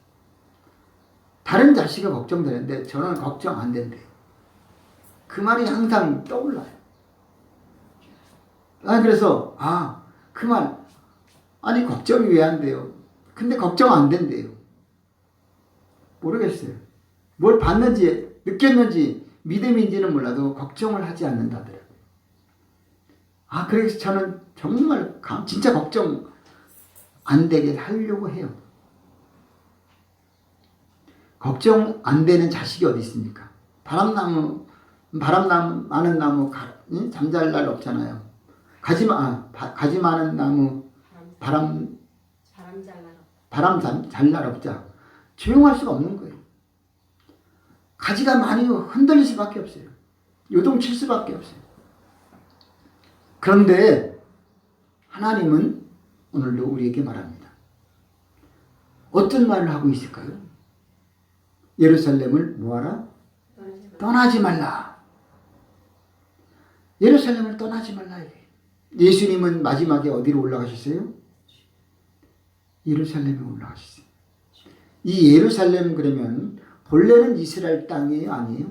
다른 자식은 걱정되는데 저는 걱정 안 된대요. 그 말이 항상 떠올라요. 그래서 그 말 아니 걱정이 왜 안 돼요? 근데 걱정 안 된대요. 모르겠어요. 뭘 봤는지 느꼈는지 믿음인지는 몰라도 걱정을 하지 않는다더라고요. 그래서 저는 정말 진짜 걱정 안 되게 하려고 해요. 걱정 안 되는 자식이 어디 있습니까? 바람 많은 나무 잠잘 날 없잖아요. 가지 많은 나무 바람 잘 날 없자. 조용할 수가 없는 거예요. 가지가 많이 흔들릴 수밖에 없어요. 요동칠 수밖에 없어요. 그런데 하나님은 오늘도 우리에게 말합니다. 어떤 말을 하고 있을까요? 예루살렘을 뭐하라? 떠나지 말라. 예루살렘을 떠나지 말라. 예수님은 마지막에 어디로 올라가셨어요? 예루살렘에 올라가셨어요. 이 예루살렘 그러면 본래는 이스라엘 땅이에요? 아니에요?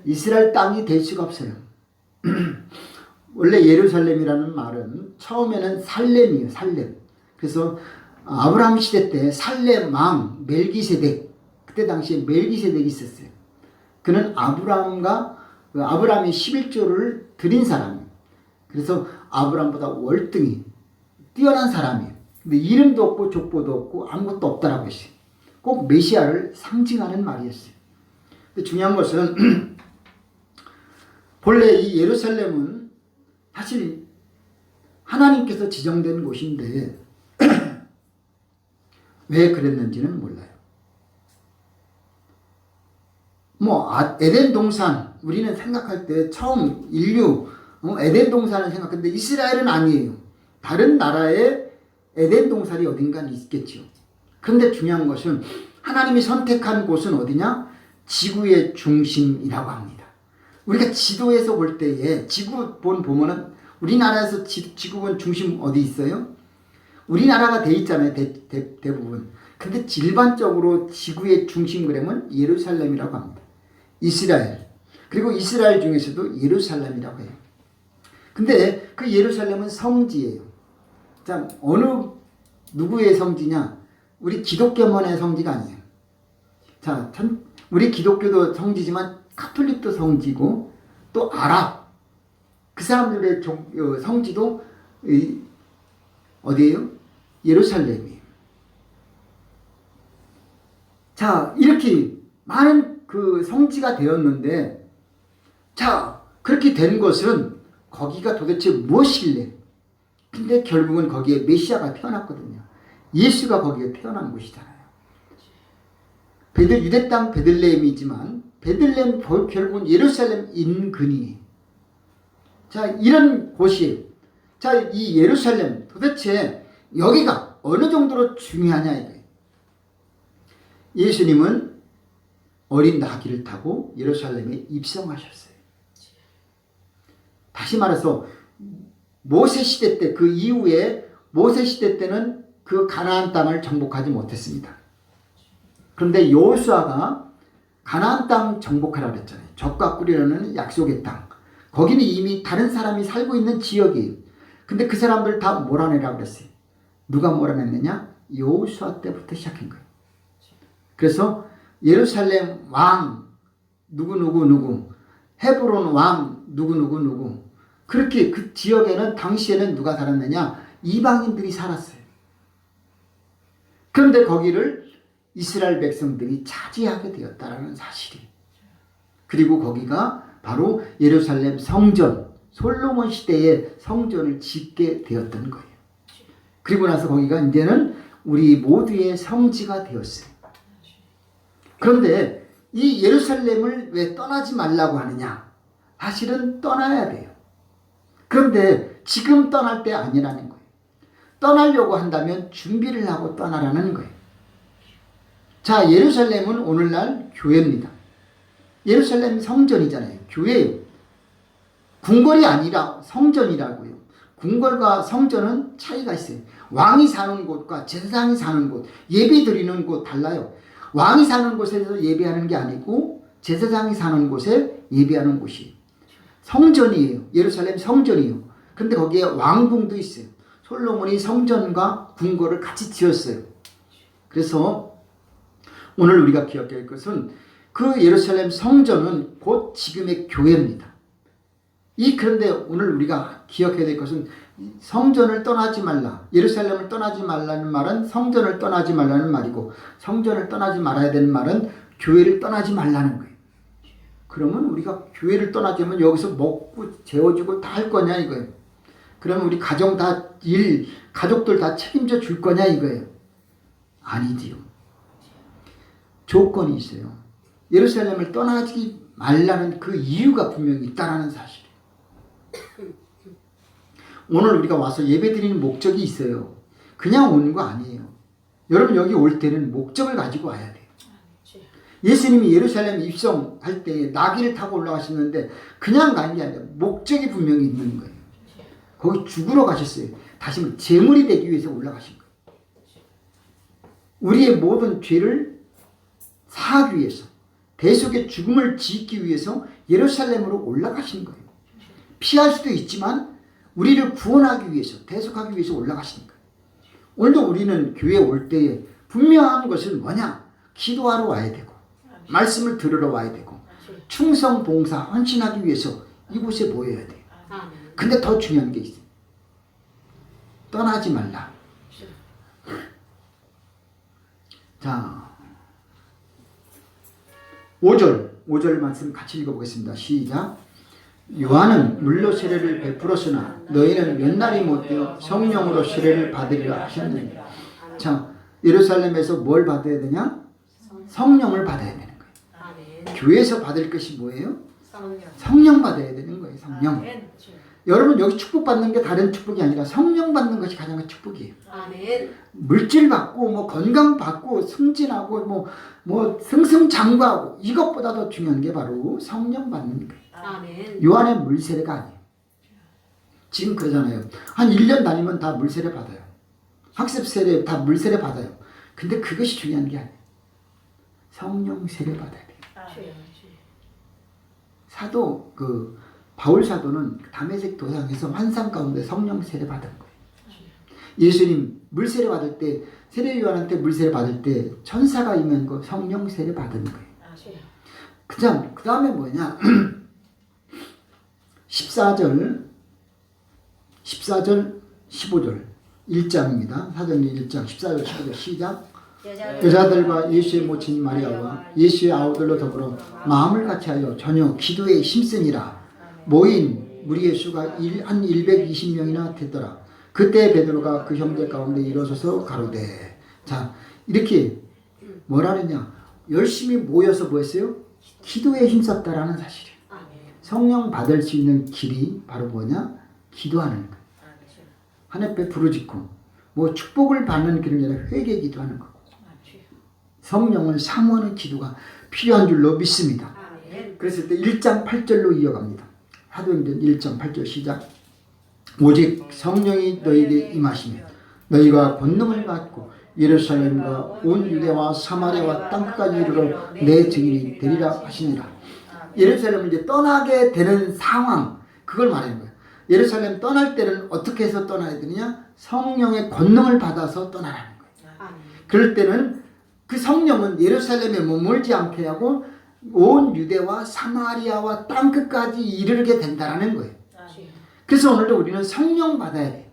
이스라엘 땅이 될 수가 없어요. 원래 예루살렘이라는 말은 처음에는 살렘이에요. 살렘. 그래서 아브라함 시대 때 살렘 왕 멜기세덱, 그때 당시에 멜기세덱이 있었어요. 그는 아브라함이 11조를 드린 사람이에요. 그래서 아브라함보다 월등히 뛰어난 사람이에요. 근데 이름도 없고 족보도 없고 아무것도 없다라고 했어요. 꼭 메시아를 상징하는 말이었어요. 근데 중요한 것은 본래 이 예루살렘은 사실 하나님께서 지정된 곳인데 왜 그랬는지는 몰라요. 에덴 동산, 우리는 생각할 때 처음 인류 에덴 동산을 생각하는데 이스라엘은 아니에요. 다른 나라에 에덴 동산이 어딘가 있겠죠. 그런데 중요한 것은 하나님이 선택한 곳은 어디냐? 지구의 중심이라고 합니다. 우리가 지도에서 볼 때에 지구본 보면은 우리나라에서 지구본 중심 어디 있어요? 우리나라가 돼 있잖아요. 대부분. 근데 일반적으로 지구의 중심 그러면 예루살렘이라고 합니다. 이스라엘. 그리고 이스라엘 중에서도 예루살렘이라고 해요. 근데 그 예루살렘은 성지예요. 자, 누구의 성지냐? 우리 기독교만의 성지가 아니에요. 자, 우리 기독교도 성지지만 카톨릭도 성지고 또 아랍 그 사람들의 성지도 어디예요? 예루살렘이에요. 자, 이렇게 많은 그 성지가 되었는데, 자, 그렇게 된 것은 거기가 도대체 무엇일래? 근데 결국은 거기에 메시아가 태어났거든요. 예수가 거기에 태어난 곳이잖아요. 유대 땅 베들레헴이지만 베들레헴 결국은 예루살렘 인근이에요. 자, 이런 곳이, 자, 이 예루살렘 도대체 여기가 어느 정도로 중요하냐 이거예요. 예수님은 어린 나귀를 타고 예루살렘에 입성하셨어요. 다시 말해서 모세 시대 때, 그 이후에 모세 시대 때는 그 가나안 땅을 정복하지 못했습니다. 그런데 여호수아가 가나안 땅 정복하라고 그랬잖아요. 젖과 꿀이라는 약속의 땅. 거기는 이미 다른 사람이 살고 있는 지역이에요. 근데 그 사람들 다 몰아내라고 그랬어요. 누가 몰아냈느냐? 여호수아 때부터 시작한 거예요. 그래서 예루살렘 왕 누구 헤브론 왕 누구 그렇게 그 지역에는 당시에는 누가 살았느냐? 이방인들이 살았어요. 그런데 거기를 이스라엘 백성들이 차지하게 되었다는 사실이. 그리고 거기가 바로 예루살렘 성전, 솔로몬 시대에 성전을 짓게 되었던 거예요. 그리고 나서 거기가 이제는 우리 모두의 성지가 되었어요. 그런데 이 예루살렘을 왜 떠나지 말라고 하느냐? 사실은 떠나야 돼요. 그런데 지금 떠날 때 아니라는 거예요. 떠나려고 한다면 준비를 하고 떠나라는 거예요. 자, 예루살렘은 오늘날 교회입니다. 예루살렘 성전이잖아요. 교회예요. 궁궐이 아니라 성전이라고요. 궁궐과 성전은 차이가 있어요. 왕이 사는 곳과 제사장이 사는 곳, 예배 드리는 곳 달라요. 왕이 사는 곳에서 예배하는 게 아니고 제사장이 사는 곳에 예배하는 곳이에요. 성전이에요. 예루살렘 성전이에요. 그런데 거기에 왕궁도 있어요. 솔로몬이 성전과 궁궐을 같이 지었어요. 그래서 오늘 우리가 기억해야 할 것은 그 예루살렘 성전은 곧 지금의 교회입니다. 그런데 오늘 우리가 기억해야 될 것은 성전을 떠나지 말라. 예루살렘을 떠나지 말라는 말은 성전을 떠나지 말라는 말이고, 성전을 떠나지 말아야 되는 말은 교회를 떠나지 말라는 거예요. 그러면 우리가 교회를 떠나자면 여기서 먹고 재워주고 다 할 거냐 이거예요. 그러면 우리 가정 가족들 다 책임져 줄 거냐 이거예요. 아니지요. 조건이 있어요. 예루살렘을 떠나지 말라는 그 이유가 분명히 있다는 사실이에요. 오늘 우리가 와서 예배 드리는 목적이 있어요. 그냥 오는 거 아니에요. 여러분 여기 올 때는 목적을 가지고 와야 돼요. 예수님이 예루살렘 입성할 때 나귀를 타고 올라가셨는데 그냥 간 게 아니라 목적이 분명히 있는 거예요. 거기 죽으러 가셨어요. 다시 말해 제물이 되기 위해서 올라가신 거예요. 우리의 모든 죄를 사하기 위해서 대속의 죽음을 지기 위해서 예루살렘으로 올라가신 거예요. 피할 수도 있지만 우리를 구원하기 위해서 대속하기 위해서 올라가신 거예요. 오늘도 우리는 교회에 올 때에 분명한 것은 뭐냐? 기도하러 와야 되고 말씀을 들으러 와야 되고 충성, 봉사, 헌신하기 위해서 이곳에 모여야 돼요. 근데 더 중요한 게 있어요. 떠나지 말라. 자, 5절 말씀 같이 읽어보겠습니다. 시작. 요한은 물로 세례를 베풀었으나 너희는 몇 날이 못되어 성령으로 세례를 받으리라 하셨느니. 자, 예루살렘에서 뭘 받아야 되냐? 성령을 받아야 되는 거예요. 교회에서 받을 것이 뭐예요? 성령 받아야 되는 거예요. 성령. 여러분 여기 축복받는 게 다른 축복이 아니라 성령 받는 것이 가장 큰 축복이에요. 물질 받고 뭐 건강 받고 승진하고 뭐 승승장구하고 이것보다 더 중요한 게 바로 성령 받는 거예요. 요한의 물세례가 아니에요. 지금 그러잖아요. 한 1년 다니면 다 물세례 받아요. 학습 세례 다 물세례 받아요. 근데 그것이 중요한 게 아니에요. 성령 세례 받아야 돼요. 사도 바울 사도는 다메섹 도상에서 환상 가운데 성령 세례 받은 거예요. 예수님 물세례 받을 때 세례 요한한테 물세례 받을 때 천사가 임한 거 성령 세례 받은 거예요. 그 다음에 뭐냐? 14절 15절 1장입니다. 사도행전 1장 14절 15절 시작. 여자들과 예수의 모친 마리아와 예수의 아우들로 더불어 마음을 같이하여 전혀 기도에 힘쓰니라. 모인 무리의 수가 한 120명이나 됐더라. 그때 베드로가 그 형제 가운데 일어서서 가로되. 자, 이렇게 뭐라 그러냐? 열심히 모여서 뭐 했어요? 기도에 힘썼다라는 사실이에요. 성령 받을 수 있는 길이 바로 뭐냐? 기도하는 거. 하나님께 부르짖고 뭐 축복을 받는 길이 아니라 회개 기도하는 거고. 성령을 사모하는 기도가 필요한 줄로 믿습니다. 그랬을 때 1장 8절로 이어갑니다. 사도행전 1장 8절 시작. 오직 성령이 너희에게 임하시면 너희가 권능을 받고 예루살렘과 온 유대와 사마리아와 땅까지 이르러 내 증인이 되리라 하시니라. 예루살렘을 이제 떠나게 되는 상황, 그걸 말하는 거예요. 예루살렘 떠날 때는 어떻게 해서 떠나야 되느냐? 성령의 권능을 받아서 떠나라는 거예요. 그럴 때는 그 성령은 예루살렘에 머물지 않게 하고 온 유대와 사마리아와 땅끝까지 이르게 된다는 거예요. 그래서 오늘도 우리는 성령 받아야 돼요.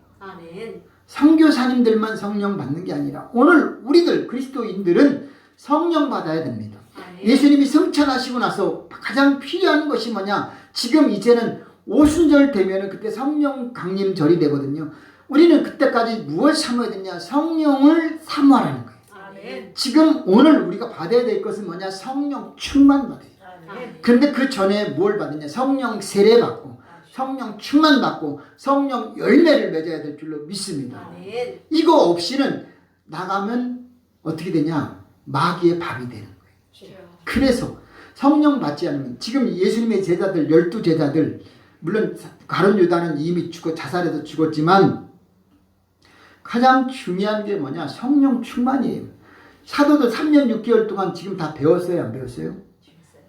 선교사님들만 성령 받는 게 아니라 오늘 우리들 그리스도인들은 성령 받아야 됩니다. 예수님이 승천하시고 나서 가장 필요한 것이 뭐냐? 지금 이제는 오순절 되면은 그때 성령 강림절이 되거든요. 우리는 그때까지 무엇을 삼아야 되냐? 성령을 사모하라는 거예요. 지금 오늘 우리가 받아야 될 것은 뭐냐? 성령 충만 받아요. 그런데 그 전에 뭘 받느냐? 성령 세례 받고 성령 충만 받고 성령 열매를 맺어야 될 줄로 믿습니다. 이거 없이는 나가면 어떻게 되냐? 마귀의 밥이 되는 거예요. 그래서 성령 받지 않으면 지금 예수님의 제자들 12제자들 물론 가룟 유다는 이미 자살해서 죽었지만 가장 중요한 게 뭐냐? 성령 충만이에요. 사도들 3년 6개월 동안 지금 다 배웠어요? 안 배웠어요?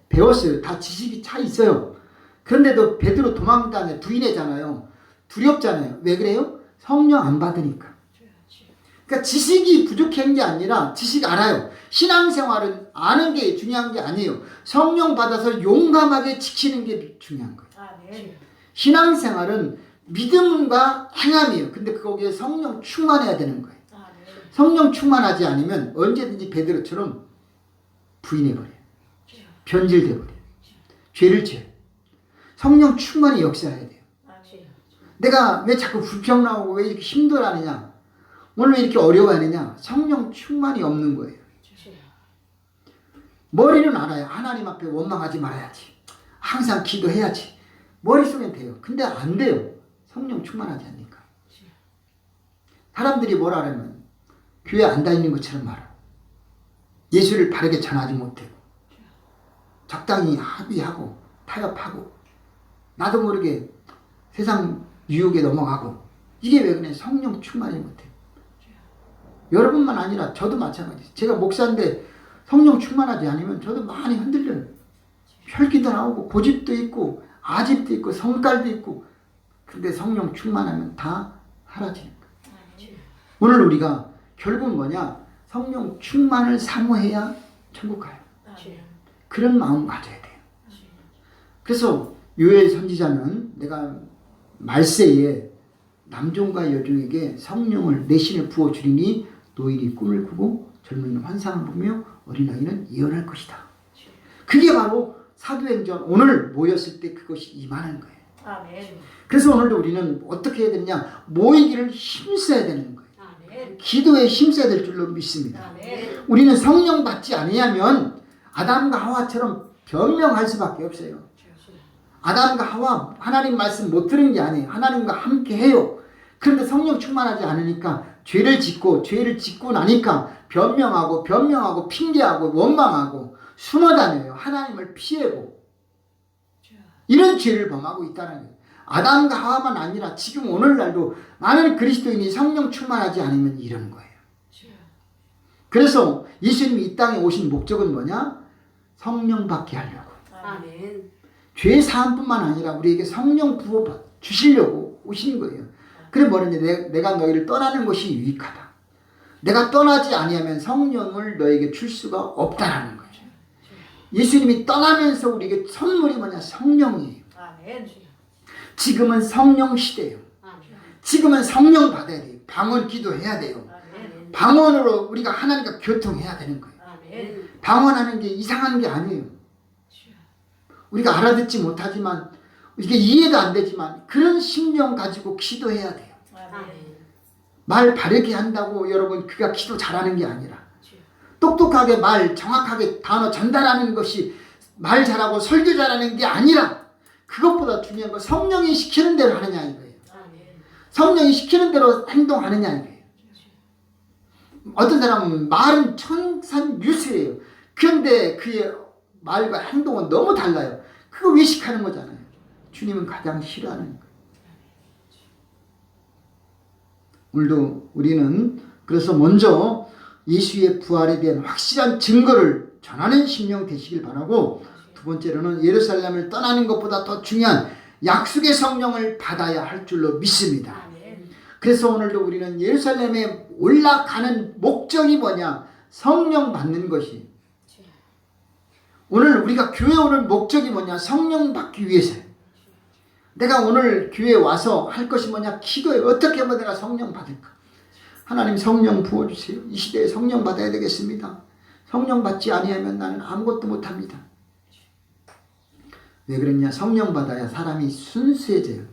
배웠어요. 다 지식이 차 있어요. 그런데도 베드로 도망다녀 부인하잖아요. 두렵잖아요. 왜 그래요? 성령 안 받으니까. 그러니까 지식이 부족한 게 아니라 지식 알아요. 신앙생활은 아는 게 중요한 게 아니에요. 성령 받아서 용감하게 지키는 게 중요한 거예요. 신앙생활은 믿음과 행함이에요. 근데 거기에 성령 충만해야 되는 거예요. 성령 충만하지 않으면 언제든지 베드로처럼 부인해버려요. 변질돼버려요. 죄를 지어요. 성령 충만히 역사해야 돼요. 내가 왜 자꾸 불평 나오고 왜 이렇게 힘들어하느냐? 오늘 왜 이렇게 어려워하느냐? 성령 충만이 없는 거예요. 머리는 알아요. 하나님 앞에 원망하지 말아야지. 항상 기도해야지. 머릿속엔 돼요. 근데 안 돼요. 성령 충만하지 않으니까. 사람들이 뭐라 하면 교회 안 다니는 것처럼 말하고 예수를 바르게 전하지 못하고 적당히 합의하고 타협하고 나도 모르게 세상 유혹에 넘어가고 이게 왜 그래? 성령 충만이 못해. 여러분만 아니라 저도 마찬가지. 제가 목사인데 성령 충만하지 않으면 저도 많이 흔들려요. 혈기도 나오고 고집도 있고 아집도 있고 성깔도 있고 근데 성령 충만하면 다 사라지는 거예요. 오늘 우리가 결국 뭐냐? 성령 충만을 사모해야 천국 가요. 그런 마음 가져야 돼요. 그래서 요엘 선지자는 내가 말세에 남종과 여종에게 성령을 내 신을 부어주리니 노인이 꿈을 꾸고 젊은이는 환상을 보며 어린아이는 예언할 것이다. 그게 바로 사도행전 오늘 모였을 때 그것이 임하는 거예요. 아멘. 그래서 오늘도 우리는 어떻게 해야 되느냐? 모이기를 힘써야 되는 거예요. 아멘. 기도에 힘써야 될 줄로 믿습니다. 아멘. 우리는 성령 받지 아니하면 아담과 하와처럼 변명할 수밖에 없어요. 아담과 하와 하나님 말씀 못 들은 게 아니에요. 하나님과 함께 해요. 그런데 성령 충만하지 않으니까 죄를 짓고 나니까 변명하고 핑계하고 원망하고 숨어 다녀요. 하나님을 피하고 이런 죄를 범하고 있다는 거예요. 아담과 하와만 아니라 지금 오늘날도 많은 그리스도인이 성령 충만하지 않으면 이런 거예요. 그래서 예수님이 이 땅에 오신 목적은 뭐냐? 성령 받게 하려고. 아멘. 죄 사함뿐만 아니라 우리에게 성령 부어 주시려고 오신 거예요. 그래 뭐냐면 내가 너희를 떠나는 것이 유익하다. 내가 떠나지 아니하면 성령을 너에게 줄 수가 없다라는 거죠. 예수님이 떠나면서 우리에게 선물이 뭐냐? 성령이에요. 아멘. 지금은 성령 시대예요. 아멘. 지금은 성령 받아야 돼요. 방언 기도해야 돼요. 아멘. 방언으로 우리가 하나님과 교통해야 되는 거예요. 아멘. 방언하는 게 이상한 게 아니에요. 우리가 알아듣지 못하지만 이게 이해도 안 되지만 그런 심령 가지고 기도해야 돼요. 아멘. 말 바르게 한다고 여러분 그가 기도 잘하는 게 아니라 똑똑하게 말 정확하게 단어 전달하는 것이 말 잘하고 설교 잘하는 게 아니라 그것보다 중요한 건 성령이 시키는 대로 하느냐 이거예요. 성령이 시키는 대로 행동하느냐 이거예요. 어떤 사람은 말은 천산유수예요. 그런데 그의 말과 행동은 너무 달라요. 그거 외식하는 거잖아요. 주님은 가장 싫어하는 거예요. 오늘도 우리는 그래서 먼저 예수의 부활에 대한 확실한 증거를 전하는 심령 되시길 바라고 두 번째로는 예루살렘을 떠나는 것보다 더 중요한 약속의 성령을 받아야 할 줄로 믿습니다. 그래서 오늘도 우리는 예루살렘에 올라가는 목적이 뭐냐? 성령 받는 것이. 오늘 우리가 교회 오는 목적이 뭐냐? 성령 받기 위해서요. 내가 오늘 교회에 와서 할 것이 뭐냐? 기도해. 어떻게 하면 내가 성령 받을까? 하나님 성령 부어주세요. 이 시대에 성령 받아야 되겠습니다. 성령 받지 아니하면 나는 아무것도 못합니다. 왜 그러냐? 성령 받아야 사람이 순수해져요.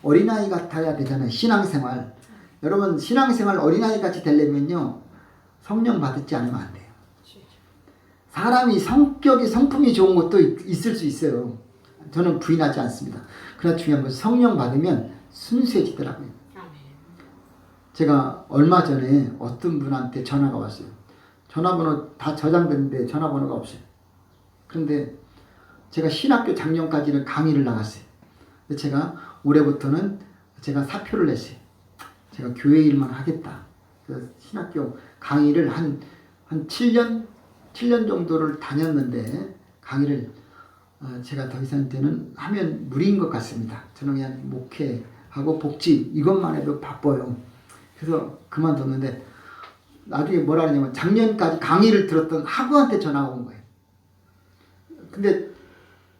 어린아이 같아야 되잖아요. 신앙생활. 여러분 신앙생활 어린아이 같이 되려면요. 성령 받지 않으면 안 돼요. 사람이 성격이 성품이 좋은 것도 있을 수 있어요. 저는 부인하지 않습니다. 그러나 중요한 건 성령 받으면 순수해지더라고요. 제가 얼마 전에 어떤 분한테 전화가 왔어요. 전화번호 다 저장됐는데 전화번호가 없어요. 그런데 제가 신학교 작년까지는 강의를 나갔어요. 근데 제가 올해부터는 제가 사표를 냈어요. 제가 교회 일만 하겠다. 그래서 신학교 강의를 한 7년 정도를 다녔는데 강의를 제가 더 이상 때는 하면 무리인 것 같습니다. 저는 그냥 목회하고 복지 이것만 해도 바빠요. 그래서 그만뒀는데 나중에 뭐라 하냐면 작년까지 강의를 들었던 학우한테 전화가 온 거예요. 근데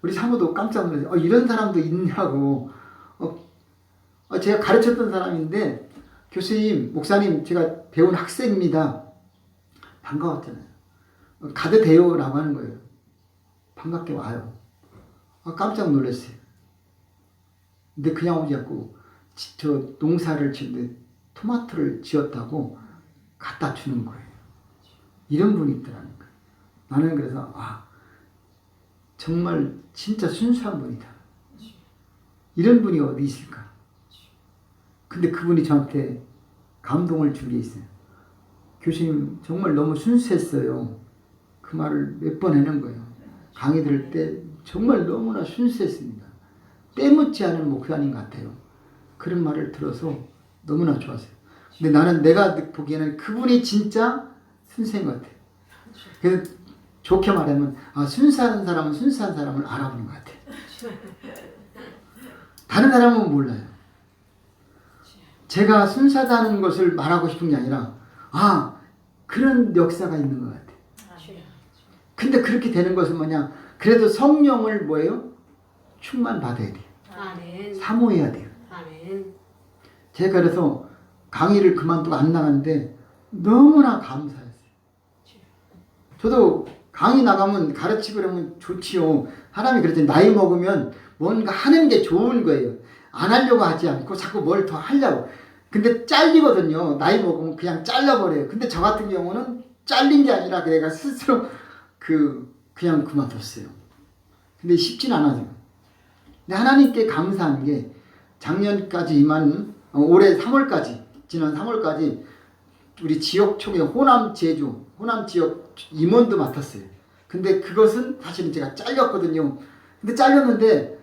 우리 사모도 깜짝 놀랐어요. 이런 사람도 있냐고. 제가 가르쳤던 사람인데 교수님, 목사님 제가 배운 학생입니다. 반가웠잖아요. 가도 돼요? 라고 하는 거예요. 반갑게 와요. 깜짝 놀랐어요. 근데 그냥 오지 않고 저 농사를 짓는데 토마토를 지었다고 갖다 주는 거예요. 이런 분이 있더라는 거예요. 나는 그래서 정말 진짜 순수한 분이다. 이런 분이 어디 있을까? 근데 그분이 저한테 감동을 준 게 있어요. 교수님 정말 너무 순수했어요. 그 말을 몇 번 해놓은 거예요. 강의 들을 때 정말 너무나 순수했습니다. 때묻지 않은 목사님 같아요. 그런 말을 들어서 너무나 좋았어요. 근데 나는 내가 보기에는 그분이 진짜 순수한 것 같아요. 그래서 좋게 말하면 순수한 사람은 순수한 사람을 알아보는 것 같아요. 다른 사람은 몰라요. 제가 순수하다는 것을 말하고 싶은 게 아니라 그런 역사가 있는 것 같아요. 근데 그렇게 되는 것은 뭐냐? 그래도 성령을 뭐예요? 충만받아야 돼요. 아멘. 사모해야 돼요. 아멘. 제가 그래서 강의를 그만두고 안 나갔는데 너무나 감사했어요. 저도 강의 나가면 가르치고 그러면 좋지요. 사람이 그랬더니 나이 먹으면 뭔가 하는 게 좋은 거예요. 안 하려고 하지 않고 자꾸 뭘 더 하려고. 근데 잘리거든요. 나이 먹으면 그냥 잘라버려요. 근데 저 같은 경우는 잘린 게 아니라 내가 스스로 그냥 그만뒀어요. 근데 쉽진 않아요. 근데 하나님께 감사한 게 작년까지 올해 3월까지 지난 3월까지 우리 지역 총회 호남 제주 호남 지역 임원도 맡았어요. 근데 그것은 사실은 제가 잘렸거든요. 근데 잘렸는데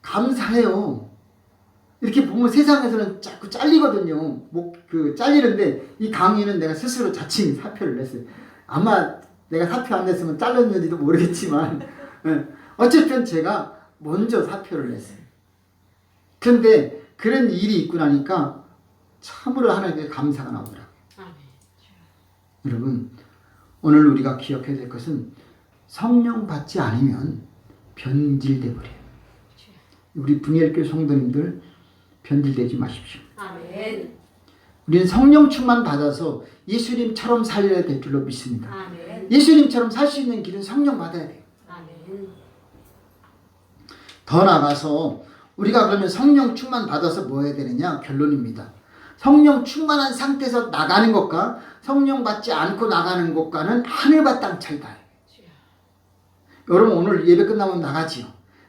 감사해요. 이렇게 보면 세상에서는 자꾸 잘리거든요. 잘리는데 이 강의는 내가 스스로 자칭 사표를 냈어요. 아마 내가 사표 안 냈으면 잘렸는지도 모르겠지만 어쨌든 제가 먼저 사표를 냈어요. 그런데 그런 일이 있고 나니까 참으로 하나님께 감사가 나오더라고요. 아멘. 여러분 오늘 우리가 기억해야 될 것은 성령 받지 않으면 변질돼 버려요. 우리 분열교 성도님들 변질되지 마십시오. 아멘. 우리는 성령 충만 받아서 예수님처럼 살려야 될 줄로 믿습니다. 아멘. 예수님처럼 살 수 있는 길은 성령 받아야 돼요. 아멘. 더 나아가서 우리가 그러면 성령 충만 받아서 뭐 해야 되느냐? 결론입니다. 성령 충만한 상태에서 나가는 것과 성령 받지 않고 나가는 것과는 하늘과 땅 차이다. 여러분 오늘 예배 끝나면 나가지요.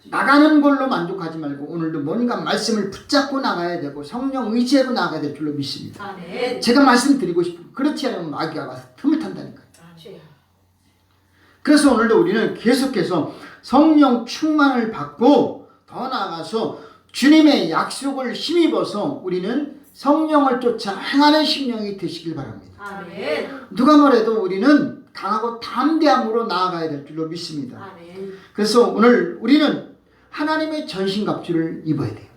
나가는 걸로 만족하지 말고 오늘도 뭔가 말씀을 붙잡고 나가야 되고 성령 의지하고 나가야 될 줄로 믿습니다. 아멘. 제가 말씀드리고 싶은 그렇지 않으면 마귀가 와서 틈을 탄다니까요. 아멘. 그래서 오늘도 우리는 계속해서 성령 충만을 받고 더 나아가서 주님의 약속을 힘입어서 우리는 성령을 쫓아 행하는 심령이 되시길 바랍니다. 아멘. 누가 뭐래도 우리는 강하고 담대함으로 나아가야 될 줄로 믿습니다. 아멘. 그래서 오늘 우리는 하나님의 전신갑주를 입어야 돼요.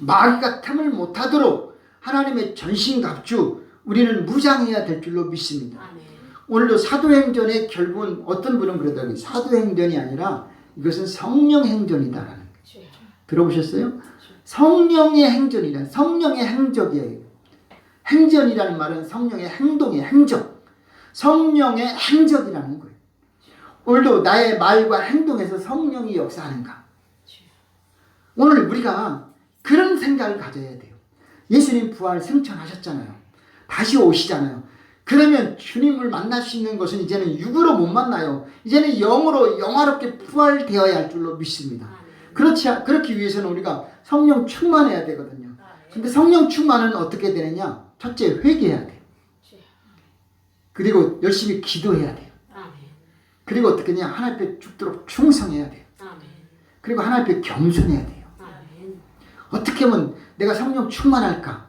마귀가 틈을 못하도록 하나님의 전신갑주 우리는 무장해야 될 줄로 믿습니다. 아멘. 오늘도 사도행전의 결국은 어떤 분은 그러더라고요. 사도행전이 아니라 이것은 성령행전이다라는 거예요. 들어보셨어요? 성령의 행전이란 성령의 행적이에요. 행전이라는 말은 성령의 행동의 행적. 성령의 행적이라는 거예요. 오늘도 나의 말과 행동에서 성령이 역사하는가? 오늘 우리가 그런 생각을 가져야 돼요. 예수님 부활 승천하셨잖아요. 다시 오시잖아요. 그러면 주님을 만날 수 있는 것은 이제는 육으로 못 만나요. 이제는 영으로 영화롭게 부활되어야 할 줄로 믿습니다. 그렇기 위해서는 우리가 성령 충만해야 되거든요. 근데 성령 충만은 어떻게 되느냐? 첫째 회개해야 돼요. 그리고 열심히 기도해야 돼요. 그리고 어떻게 하냐? 하나님 앞에 죽도록 충성해야 돼요. 그리고 하나님 앞에 겸손해야 돼요. 어떻게 하면 내가 성령 충만할까?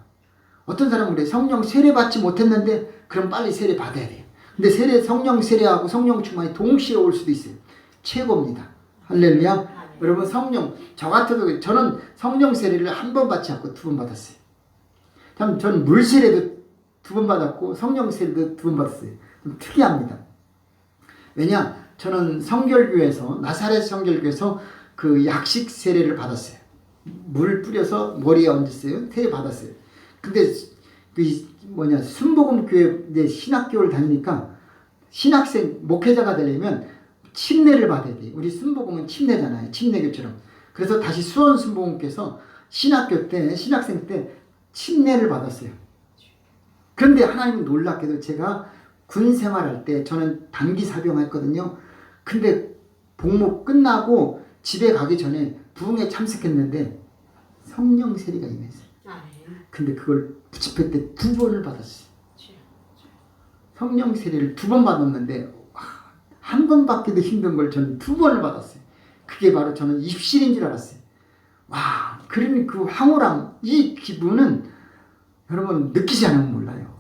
어떤 사람은 그래. 성령 세례 받지 못했는데 그럼 빨리 세례 받아야 돼요. 근데 성령 세례하고 성령 충만이 동시에 올 수도 있어요. 최고입니다. 할렐루야. 여러분 성령 저 같아도 저는 성령 세례를 한 번 받지 않고 2번 받았어요. 참 저는 물 세례도 2번 받았고 성령 세례도 2번 받았어요. 좀 특이합니다. 왜냐? 저는 성결교에서 나사렛 성결교에서 그 약식 세례를 받았어요. 물 뿌려서 머리에 얹었어요. 세례 받았어요. 근데 순복음 교회 이제 신학교를 다니니까 신학생 목회자가 되려면 침례를 받아야 돼요. 우리 순복음은 침례잖아요. 침례교처럼. 그래서 다시 수원 순복음께서 신학교 때 신학생 때 침례를 받았어요. 그런데 하나님은 놀랍게도 제가 군 생활할 때 저는 단기 사병했거든요. 근데 복무 끝나고 집에 가기 전에 부흥에 참석했는데 성령 세례가 임했어요. 근데 그걸 집회 때 2번을 받았어요. 성령 세례를 2번 받았는데 한 번 받기도 힘든 걸 저는 2번을 받았어요. 그게 바로 저는 입실인 줄 알았어요. 와, 그러니 그 황홀함, 이 기분은 여러분 느끼지 않으면 몰라요.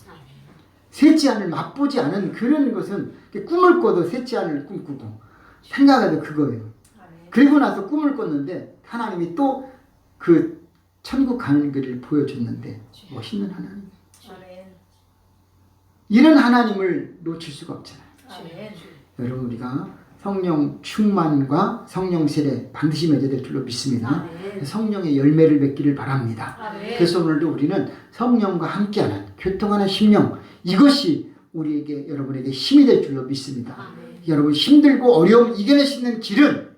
셋째 하늘 맛보지 않은 그런 것은 꿈을 꿔도 셋째 하늘 꿈꾸고 생각해도 그거예요. 그리고 나서 꿈을 꿨는데 하나님이 또 그 천국 가는 길을 보여줬는데 멋있는 하나님. 이런 하나님을 놓칠 수가 없잖아요. 여러분 우리가 성령 충만과 성령 세례 반드시 맺어야 될 줄로 믿습니다. 성령의 열매를 맺기를 바랍니다. 그래서 오늘도 우리는 성령과 함께하는 교통하는 심령, 이것이 우리에게 여러분에게 힘이 될 줄로 믿습니다. 여러분 힘들고 어려움 이겨낼 수 있는 길은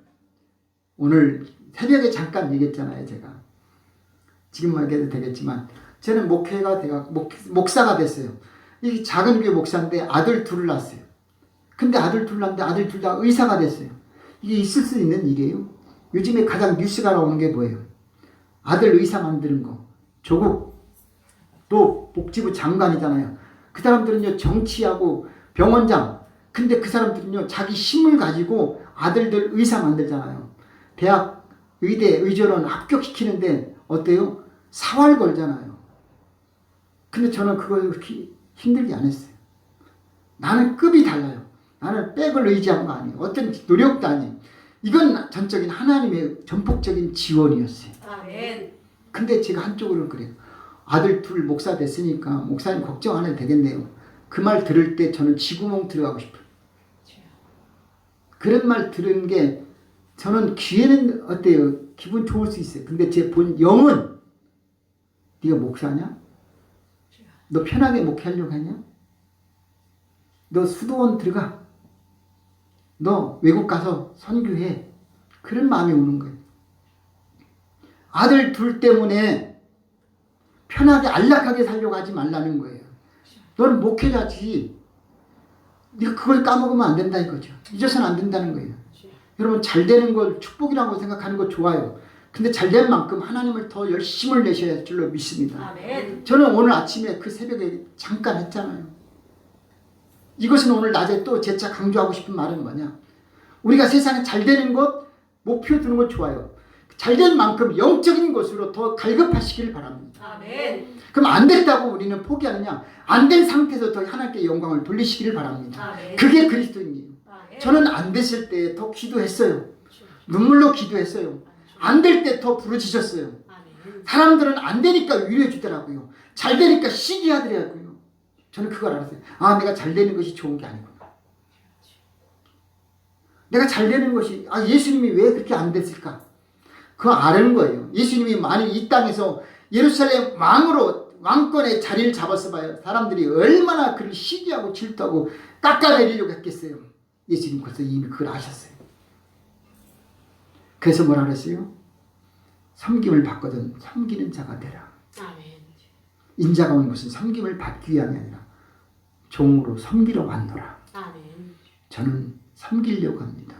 오늘 새벽에 잠깐 얘기했잖아요. 제가 지금 얘기해도 되겠지만 저는 목사가 됐어요. 이 작은 교회 목사인데 아들 둘을 낳았어요. 근데 아들 둘 낳았는데 아들 둘 다 의사가 됐어요. 이게 있을 수 있는 일이에요? 요즘에 가장 뉴스가 나오는 게 뭐예요? 아들 의사 만드는 거. 조국 또 복지부 장관이잖아요. 그 사람들은요 정치하고 병원장. 근데 그 사람들은요 자기 힘을 가지고 아들들 의사 만들잖아요. 대학 의대 의전원 합격시키는데 어때요? 사활 걸잖아요. 근데 저는 그걸 그렇게 힘들게 안 했어요. 나는 급이 달라요. 나는 백을 의지한 거 아니에요. 어떤 노력도 아니에요. 이건 전적인 하나님의 전폭적인 지원이었어요. 근데 제가 한쪽으로는 그래요. 아들 둘 목사 됐으니까 목사님 걱정 안 해도 되겠네요. 그 말 들을 때 저는 쥐구멍 들어가고 싶어요. 그런 말 들은 게 저는 귀에는 어때요? 기분 좋을 수 있어요. 근데 제 본 영은 네가 목사냐? 너 편하게 목회하려고 하냐? 너 수도원 들어가. 너 외국 가서 선교해. 그런 마음이 오는 거예요. 아들 둘 때문에 편하게 안락하게 살려고 하지 말라는 거예요. 너는 목회자지. 네가 그걸 까먹으면 안 된다 이거죠. 잊어서는 안 된다는 거예요. 여러분 잘 되는 걸 축복이라고 생각하는 거 좋아요. 근데 잘 된 만큼 하나님을 더 열심을 내셔야 할 줄로 믿습니다. 저는 오늘 아침에 그 새벽에 잠깐 했잖아요. 이것은 오늘 낮에 또 재차 강조하고 싶은 말은 뭐냐. 우리가 세상에 잘 되는 것, 목표 두는 것 좋아요. 잘 된 만큼 영적인 것으로 더 갈급하시기를 바랍니다. 그럼 안 됐다고 우리는 포기하느냐. 안 된 상태에서 더 하나님께 영광을 돌리시기를 바랍니다. 그게 그리스도인이에요. 저는 안 됐을 때 더 기도했어요. 눈물로 기도했어요. 안 될 때 더 부르짖었어요. 사람들은 안 되니까 위로해 주더라고요. 잘 되니까 시기하더라고요. 저는 그걸 알았어요. 아, 내가 잘 되는 것이 좋은 게 아니구나. 내가 잘 되는 것이, 예수님이 왜 그렇게 안 됐을까? 그거 아는 거예요. 예수님이 만일 이 땅에서 예루살렘 왕권의 자리를 잡았어 봐요. 사람들이 얼마나 그를 시기하고 질투하고 깎아내리려고 했겠어요. 예수님 벌써 이미 그걸 아셨어요. 그래서 뭐라 그랬어요? 섬김을 받거든 섬기는 자가 되라. 인자가 온 것은 섬김을 받기 위함이 아니라 종으로 섬기러 왔노라. 저는 섬기려고 합니다.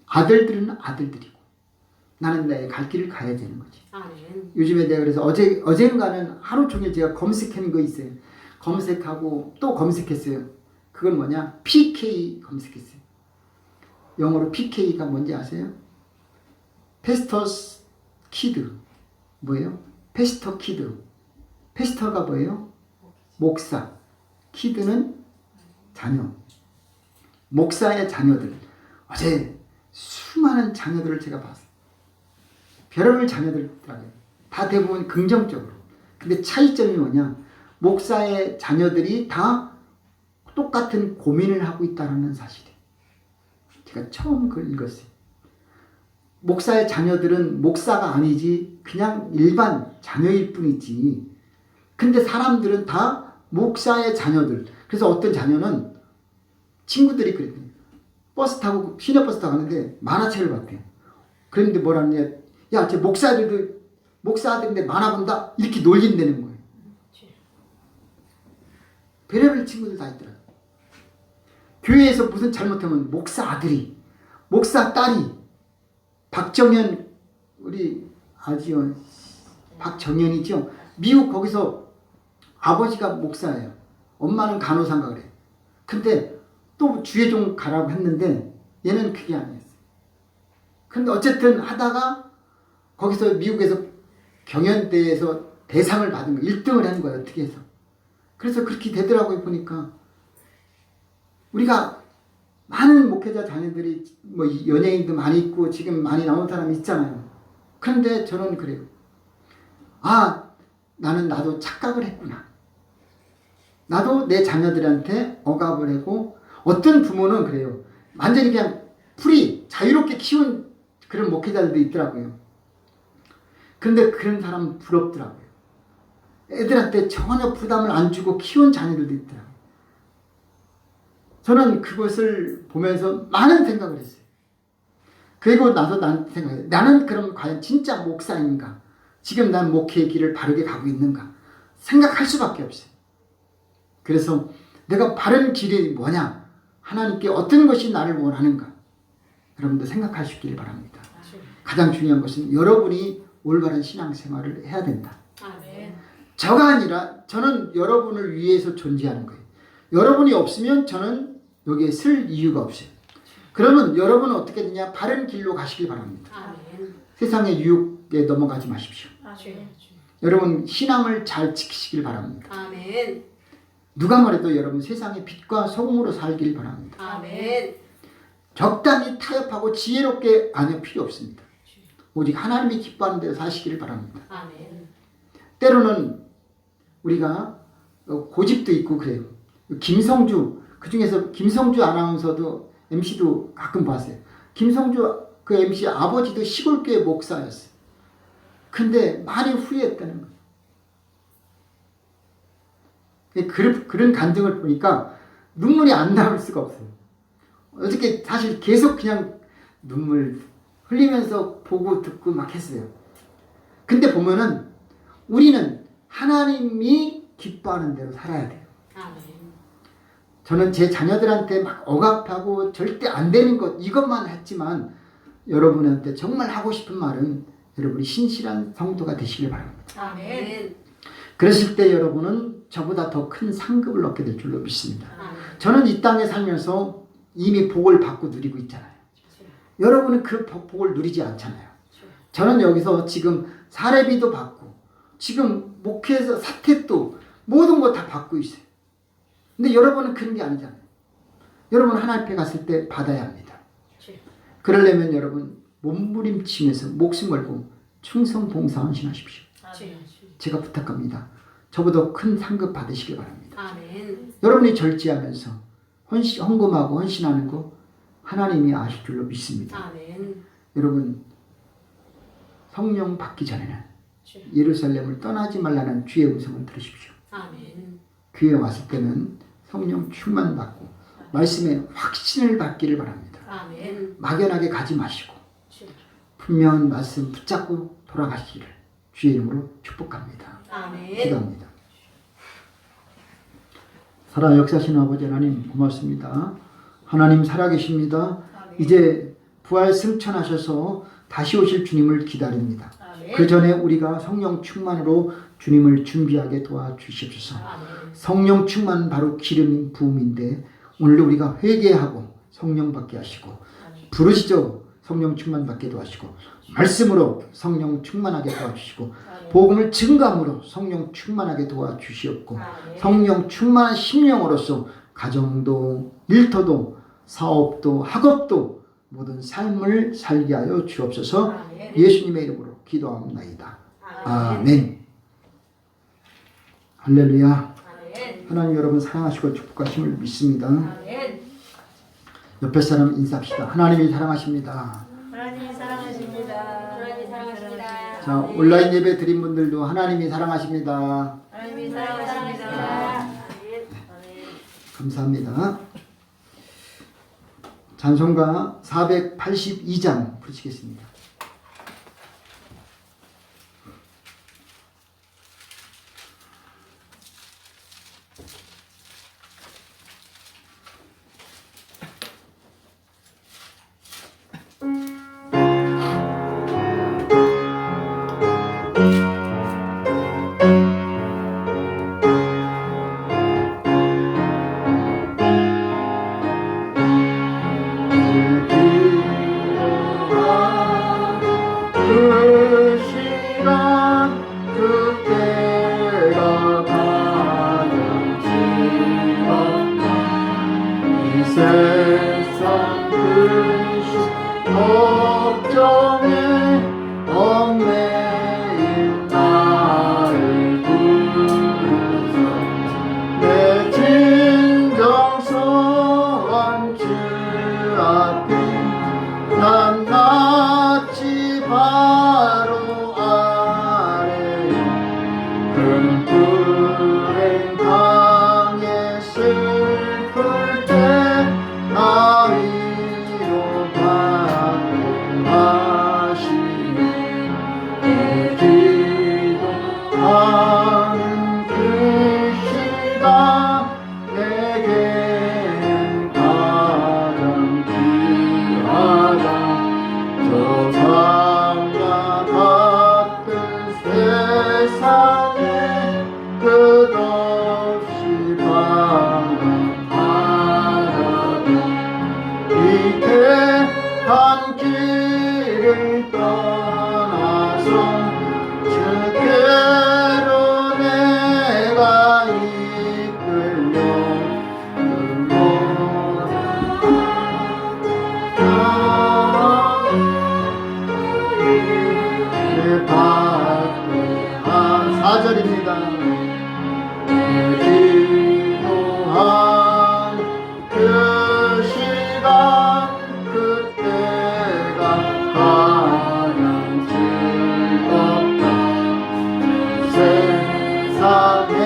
아들들은 아들들이고 나는 나의 갈 길을 가야 되는 거지. 요즘에 내가 그래서 어젠가는 하루 종일 제가 검색하는 거 있어요. 검색하고 또 검색했어요. 그건 뭐냐? PK 검색했어요. 영어로 PK가 뭔지 아세요? 페스터스 키드. 뭐예요? 페스터 키드. 페스터가 뭐예요? 목사. 키드는 자녀. 목사의 자녀들. 어제 수많은 자녀들을 제가 봤어요. 별의별 자녀들이더라고요. 다 대부분 긍정적으로. 근데 차이점이 뭐냐? 목사의 자녀들이 다 똑같은 고민을 하고 있다는 사실이에요. 제가 처음 그걸 읽었어요. 목사의 자녀들은 목사가 아니지 그냥 일반 자녀일 뿐이지. 근데 사람들은 다 목사의 자녀들. 그래서 어떤 자녀는 친구들이 그랬대요. 버스 타고 시내버스 타고 가는데 만화책을 봤대요. 그런데 뭐라냐, 야, 저 목사들인데 만화 본다? 이렇게 놀린다는 거예요. 별의별 친구들 다 있더라고요. 교회에서 무슨 잘못하면 목사 아들이, 목사 딸이, 우리 아지요, 박정현이죠. 미국 거기서 아버지가 목사예요. 엄마는 간호사인가 그래. 근데 또 주에 좀 가라고 했는데 얘는 그게 아니었어요. 근데 어쨌든 하다가 거기서 미국에서 경연대회에서 대상을 받은 거 1등을 한 거예요. 어떻게 해서. 그래서 그렇게 되더라고요. 보니까 우리가 많은 목회자 자녀들이 뭐 연예인도 많이 있고 지금 많이 나온 사람이 있잖아요. 그런데 저는 그래요. 아, 나도 착각을 했구나. 나도 내 자녀들한테 억압을 하고, 어떤 부모는 그래요. 완전히 그냥 프리, 자유롭게 키운 그런 목회자들도 있더라고요. 근데 그런 사람 부럽더라고요. 애들한테 전혀 부담을 안 주고 키운 자녀들도 있더라고요. 저는 그것을 보면서 많은 생각을 했어요. 그리고 나서 난 생각해요. 나는 그럼 과연 진짜 목사인가? 지금 난 목회의 길을 바르게 가고 있는가? 생각할 수밖에 없어요. 그래서 내가 바른 길이 뭐냐? 하나님께 어떤 것이 나를 원하는가? 여러분도 생각할 수 있기를 바랍니다. 가장 중요한 것은 여러분이 올바른 신앙생활을 해야 된다. 아멘. 저가 아니라 저는 여러분을 위해서 존재하는 거예요. 여러분이 없으면 저는 여기에 쓸 이유가 없어요. 그러면 여러분은 어떻게 되냐? 바른 길로 가시길 바랍니다. 아멘. 세상의 유혹에 넘어가지 마십시오. 아멘. 여러분 신앙을 잘 지키시길 바랍니다. 아멘. 누가 말해도 여러분 세상의 빛과 소금으로 살길 바랍니다. 아멘. 적당히 타협하고 지혜롭게 안 필요 없습니다. 오직 하나님이 기뻐하는 대로 사시기를 바랍니다. 아멘. 때로는 우리가 고집도 있고 그래요. 김성주, 그중에서 김성주 아나운서도 MC도 가끔 봤어요. 김성주 그 MC 아버지도 시골교회 목사였어요. 근데 많이 후회했다는 거예요. 그런 간증을 보니까 눈물이 안 나올 수가 없어요. 어저께 사실 계속 그냥 눈물 흘리면서 보고 듣고 막 했어요. 근데 보면은 우리는 하나님이 기뻐하는 대로 살아야 돼요. 아멘. 저는 제 자녀들한테 막 억압하고 절대 안 되는 것 이것만 했지만 여러분한테 정말 하고 싶은 말은 여러분이 신실한 성도가 되시길 바랍니다. 아멘. 그러실 때 여러분은 저보다 더 큰 상급을 얻게 될 줄로 믿습니다. 아멘. 저는 이 땅에 살면서 이미 복을 받고 누리고 있잖아요. 여러분은 그 복을 누리지 않잖아요. 저는 여기서 지금 사례비도 받고 지금 목회에서 사택도 모든 거 다 받고 있어요. 근데 여러분은 그런 게 아니잖아요. 여러분 하나님 앞에 갔을 때 받아야 합니다. 그러려면 여러분 몸부림치면서 목숨 걸고 충성 봉사 헌신하십시오. 제가 부탁합니다. 저보다 큰 상급 받으시길 바랍니다. 아멘. 여러분이 절제하면서 헌금하고 헌신하는 거 하나님이 아실 줄로 믿습니다. 아멘. 여러분 성령 받기 전에는 예루살렘을 떠나지 말라는 주의 음성을 들으십시오. 아멘. 교회에 왔을 때는 성령 충만 받고 말씀에 확신을 받기를 바랍니다. 아멘. 막연하게 가지 마시고 분명한 말씀 붙잡고 돌아가시기를 주의 이름으로 축복합니다. 아멘. 기도합니다. 살아 역사하시는 아버지 하나님 고맙습니다. 하나님 살아계십니다. 이제 부활 승천하셔서 다시 오실 주님을 기다립니다. 그 전에 우리가 성령 충만으로 주님을 준비하게 도와주십소서. 성령 충만 바로 기름 부음인데 오늘도 우리가 회개하고 성령 받게 하시고 부르시죠. 성령 충만 받게도 하시고 말씀으로 성령 충만하게 도와주시고 복음을 증거함으로 성령 충만하게 도와주시옵고 성령 충만한 심령으로서 가정도 일터도 사업도 학업도 모든 삶을 살게 하여 주옵소서. 예수님의 이름으로 기도합니다. 아멘. 할렐루야. 하나님 여러분 사랑하시고 축복하심을 믿습니다. 옆에 사람 인사합시다. 하나님이 사랑하십니다. 하나님 사랑하십니다. 하나님 사랑하십니다. 자, 온라인 예배 드린 분들도 하나님이 사랑하십니다. 하나님 사랑하십니다. 감사합니다. 찬송가 482장 부르시겠습니다. 한 길을 떠나서 주께로 내가 이끌려 아, 4절입니다. 기도한 그 시간 그때가 가장 즐겁다.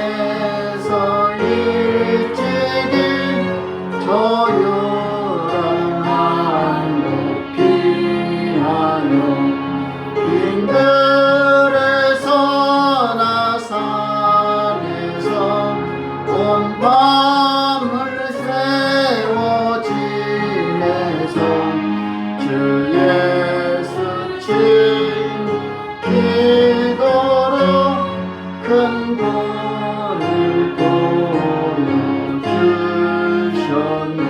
세상에서 일찍이 저요란 하늘 피하여 빈들에서나 산에서 온 밤을 세워 지내서 주 예수 친 기도로 큰 도를 보여주셨네.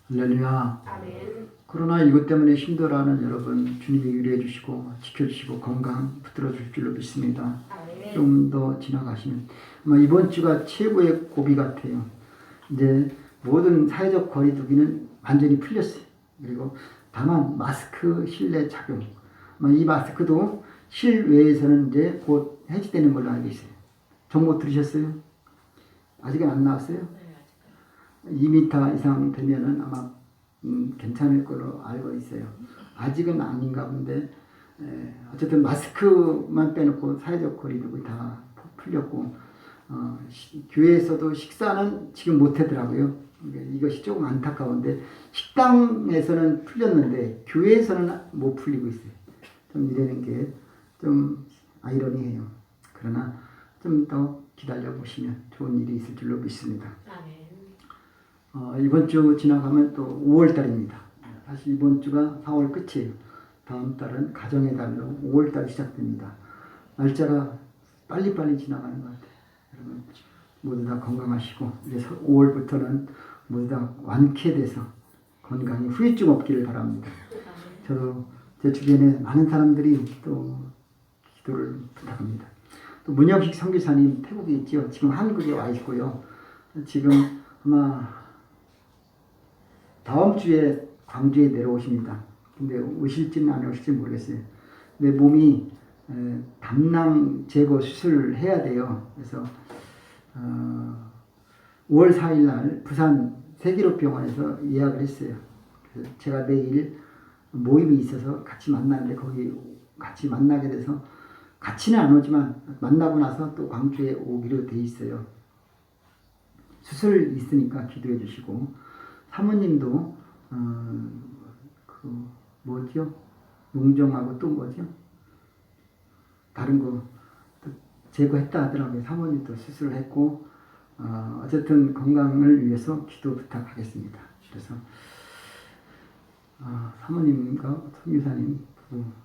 할렐루야. 아멘. 코로나19 때문에 힘들어하는 여러분 주님이 위로해 주시고 지켜주시고 건강 붙들어 줄 줄로 믿습니다. 아멘. 좀 더 지나가시면 아마 이번 주가 최고의 고비 같아요. 이제 모든 사회적 거리두기는 완전히 풀렸어요. 그리고 다만 마스크 실내 착용, 아마 이 마스크도 실외에서는 이제 곧 해지되는 걸로 알고 있어요. 정보 들으셨어요? 아직은 안 나왔어요? 2m 이상 되면은 아마 괜찮을 걸로 알고 있어요. 아직은 아닌가 본데 어쨌든 마스크만 빼놓고 사회적 거리두기 다 풀렸고 교회에서도 식사는 지금 못 하더라고요. 이것이 조금 안타까운데 식당에서는 풀렸는데 교회에서는 못 풀리고 있어요. 좀 이러는 게 좀 아이러니해요. 그러나 좀 더 기다려 보시면 좋은 일이 있을 줄로 믿습니다. 아멘. 이번 주 지나가면 또 5월 달입니다. 사실 이번 주가 4월 끝이에요. 다음 달은 가정의 달로 5월 달 시작됩니다. 날짜가 빨리빨리 지나가는 것 같아요. 여러분 모두 다 건강하시고 이제 5월부터는 모두 다 완쾌돼서 건강히 후유증 없기를 바랍니다. 저도 제 주변에 많은 사람들이 또 기도를 부탁합니다. 또 문영식 선교사님 태국에 있죠. 지금 한국에 와 있고요. 지금 아마 다음 주에 광주에 내려오십니다. 근데 오실지는 안 오실지 모르겠어요. 내 몸이 담낭 제거 수술을 해야 돼요. 그래서 5월 4일 날 부산 세기록병원에서 예약을 했어요. 그래서 제가 내일 모임이 있어서 같이 만나는데 거기 같이 만나게 돼서 같이는 안 오지만 만나고 나서 또 광주에 오기로 돼 있어요. 수술 있으니까 기도해 주시고 사모님도 그 뭐죠? 농정하고 또 뭐죠? 다른 거 제거했다 하더라고요. 사모님도 수술을 했고 어쨌든 건강을 위해서 기도 부탁하겠습니다. 그래서 사모님과 선교사님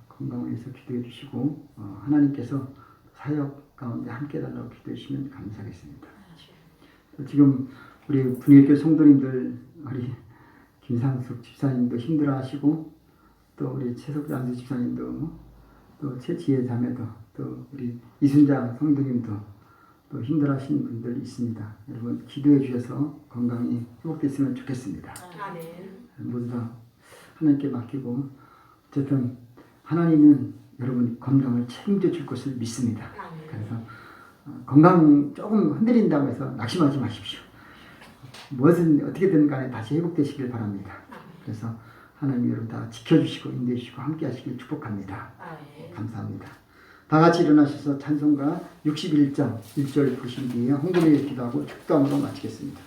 건강을 위해서 기도해 주시고 하나님께서 사역 가운데 함께 달라고 기도해 주시면 감사하겠습니다. 지금 우리 분위기교 성도님들 우리 김상숙 집사님도 힘들어하시고 또 우리 최석장수 집사님도 또 최지혜 자매도 또 우리 이순자 성도님도 또 힘들어하시는 분들 있습니다. 여러분 기도해 주셔서 건강히 회복됐으면 좋겠습니다. 아멘. 모두 다 하나님께 맡기고 어쨌든 하나님은 여러분 건강을 책임져 줄 것을 믿습니다. 아멘. 그래서 건강 조금 흔들린다고 해서 낙심하지 마십시오. 무엇은 어떻게든 간에 다시 회복되시길 바랍니다. 그래서 하나님 여러분 다 지켜주시고 인도해 주시고 함께 하시길 축복합니다. 아멘. 감사합니다. 다 같이 일어나셔서 찬송가 61장 1절 부르신 뒤에 홍금의 기도하고 축도함으로 마치겠습니다.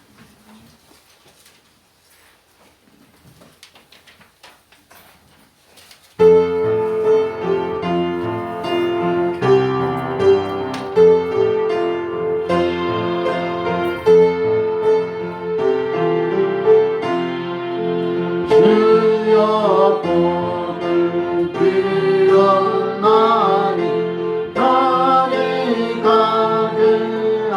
주여 복을 빌어나니 땅이 가득하여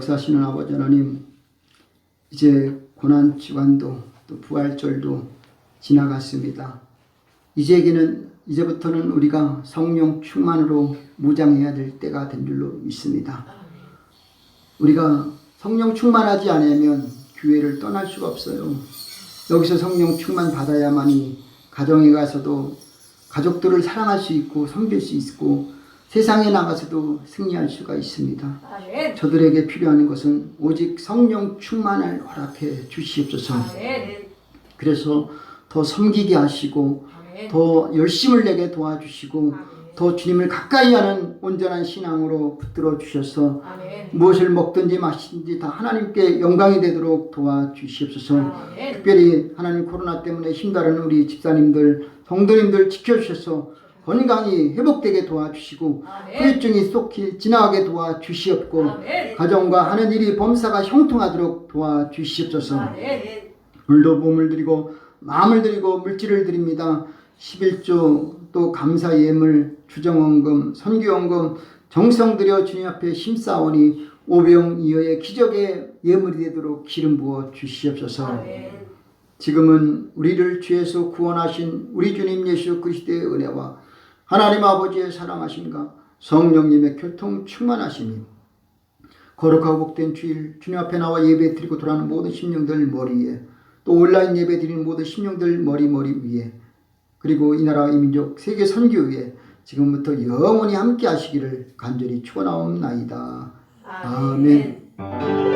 역사하시는 아버지 하나님, 이제 고난주간도 또 부활절도 지나갔습니다. 이제부터는 우리가 성령 충만으로 무장해야 될 때가 된 줄로 믿습니다. 우리가 성령 충만하지 않으면 교회를 떠날 수가 없어요. 여기서 성령 충만 받아야만이 가정에 가서도 가족들을 사랑할 수 있고 섬길 수 있고 세상에 나가서도 승리할 수가 있습니다. 아멘. 저들에게 필요한 것은 오직 성령 충만을 허락해 주시옵소서. 아멘. 그래서 더 섬기게 하시고 아멘. 더 열심을 내게 도와주시고 더 주님을 가까이 하는 온전한 신앙으로 붙들어 주셔서 아멘. 무엇을 먹든지 마시든지 다 하나님께 영광이 되도록 도와주시옵소서. 아멘. 특별히 하나님 코로나 때문에 힘다른 우리 집사님들, 성도님들 지켜주셔서 건강히 회복되게 도와주시고 아멘. 후유증이 쏙히 지나가게 도와주시옵고 아멘. 가정과 하는 일이 범사가 형통하도록 도와주시옵소서. 아멘. 오늘도 몸을 드리고 마음을 드리고 물질을 드립니다. 11조 또 감사 예물 주정원금 선교원금 정성 들여 주님 앞에 심사오니 오병이어의 기적의 예물이 되도록 기름 부어 주시옵소서. 아멘. 지금은 우리를 죄에서 구원하신 우리 주님 예수 그리스도의 은혜와 하나님 아버지의 사랑하심과 성령님의 교통 충만하심이 거룩하고 복된 주일 주님 앞에 나와 예배 드리고 돌아가는 모든 심령들 머리에 또 온라인 예배 드리는 모든 심령들 머리 위에 그리고 이 나라 이 민족 세계 선교에 지금부터 영원히 함께 하시기를 간절히 축원하옵나이다. 아멘.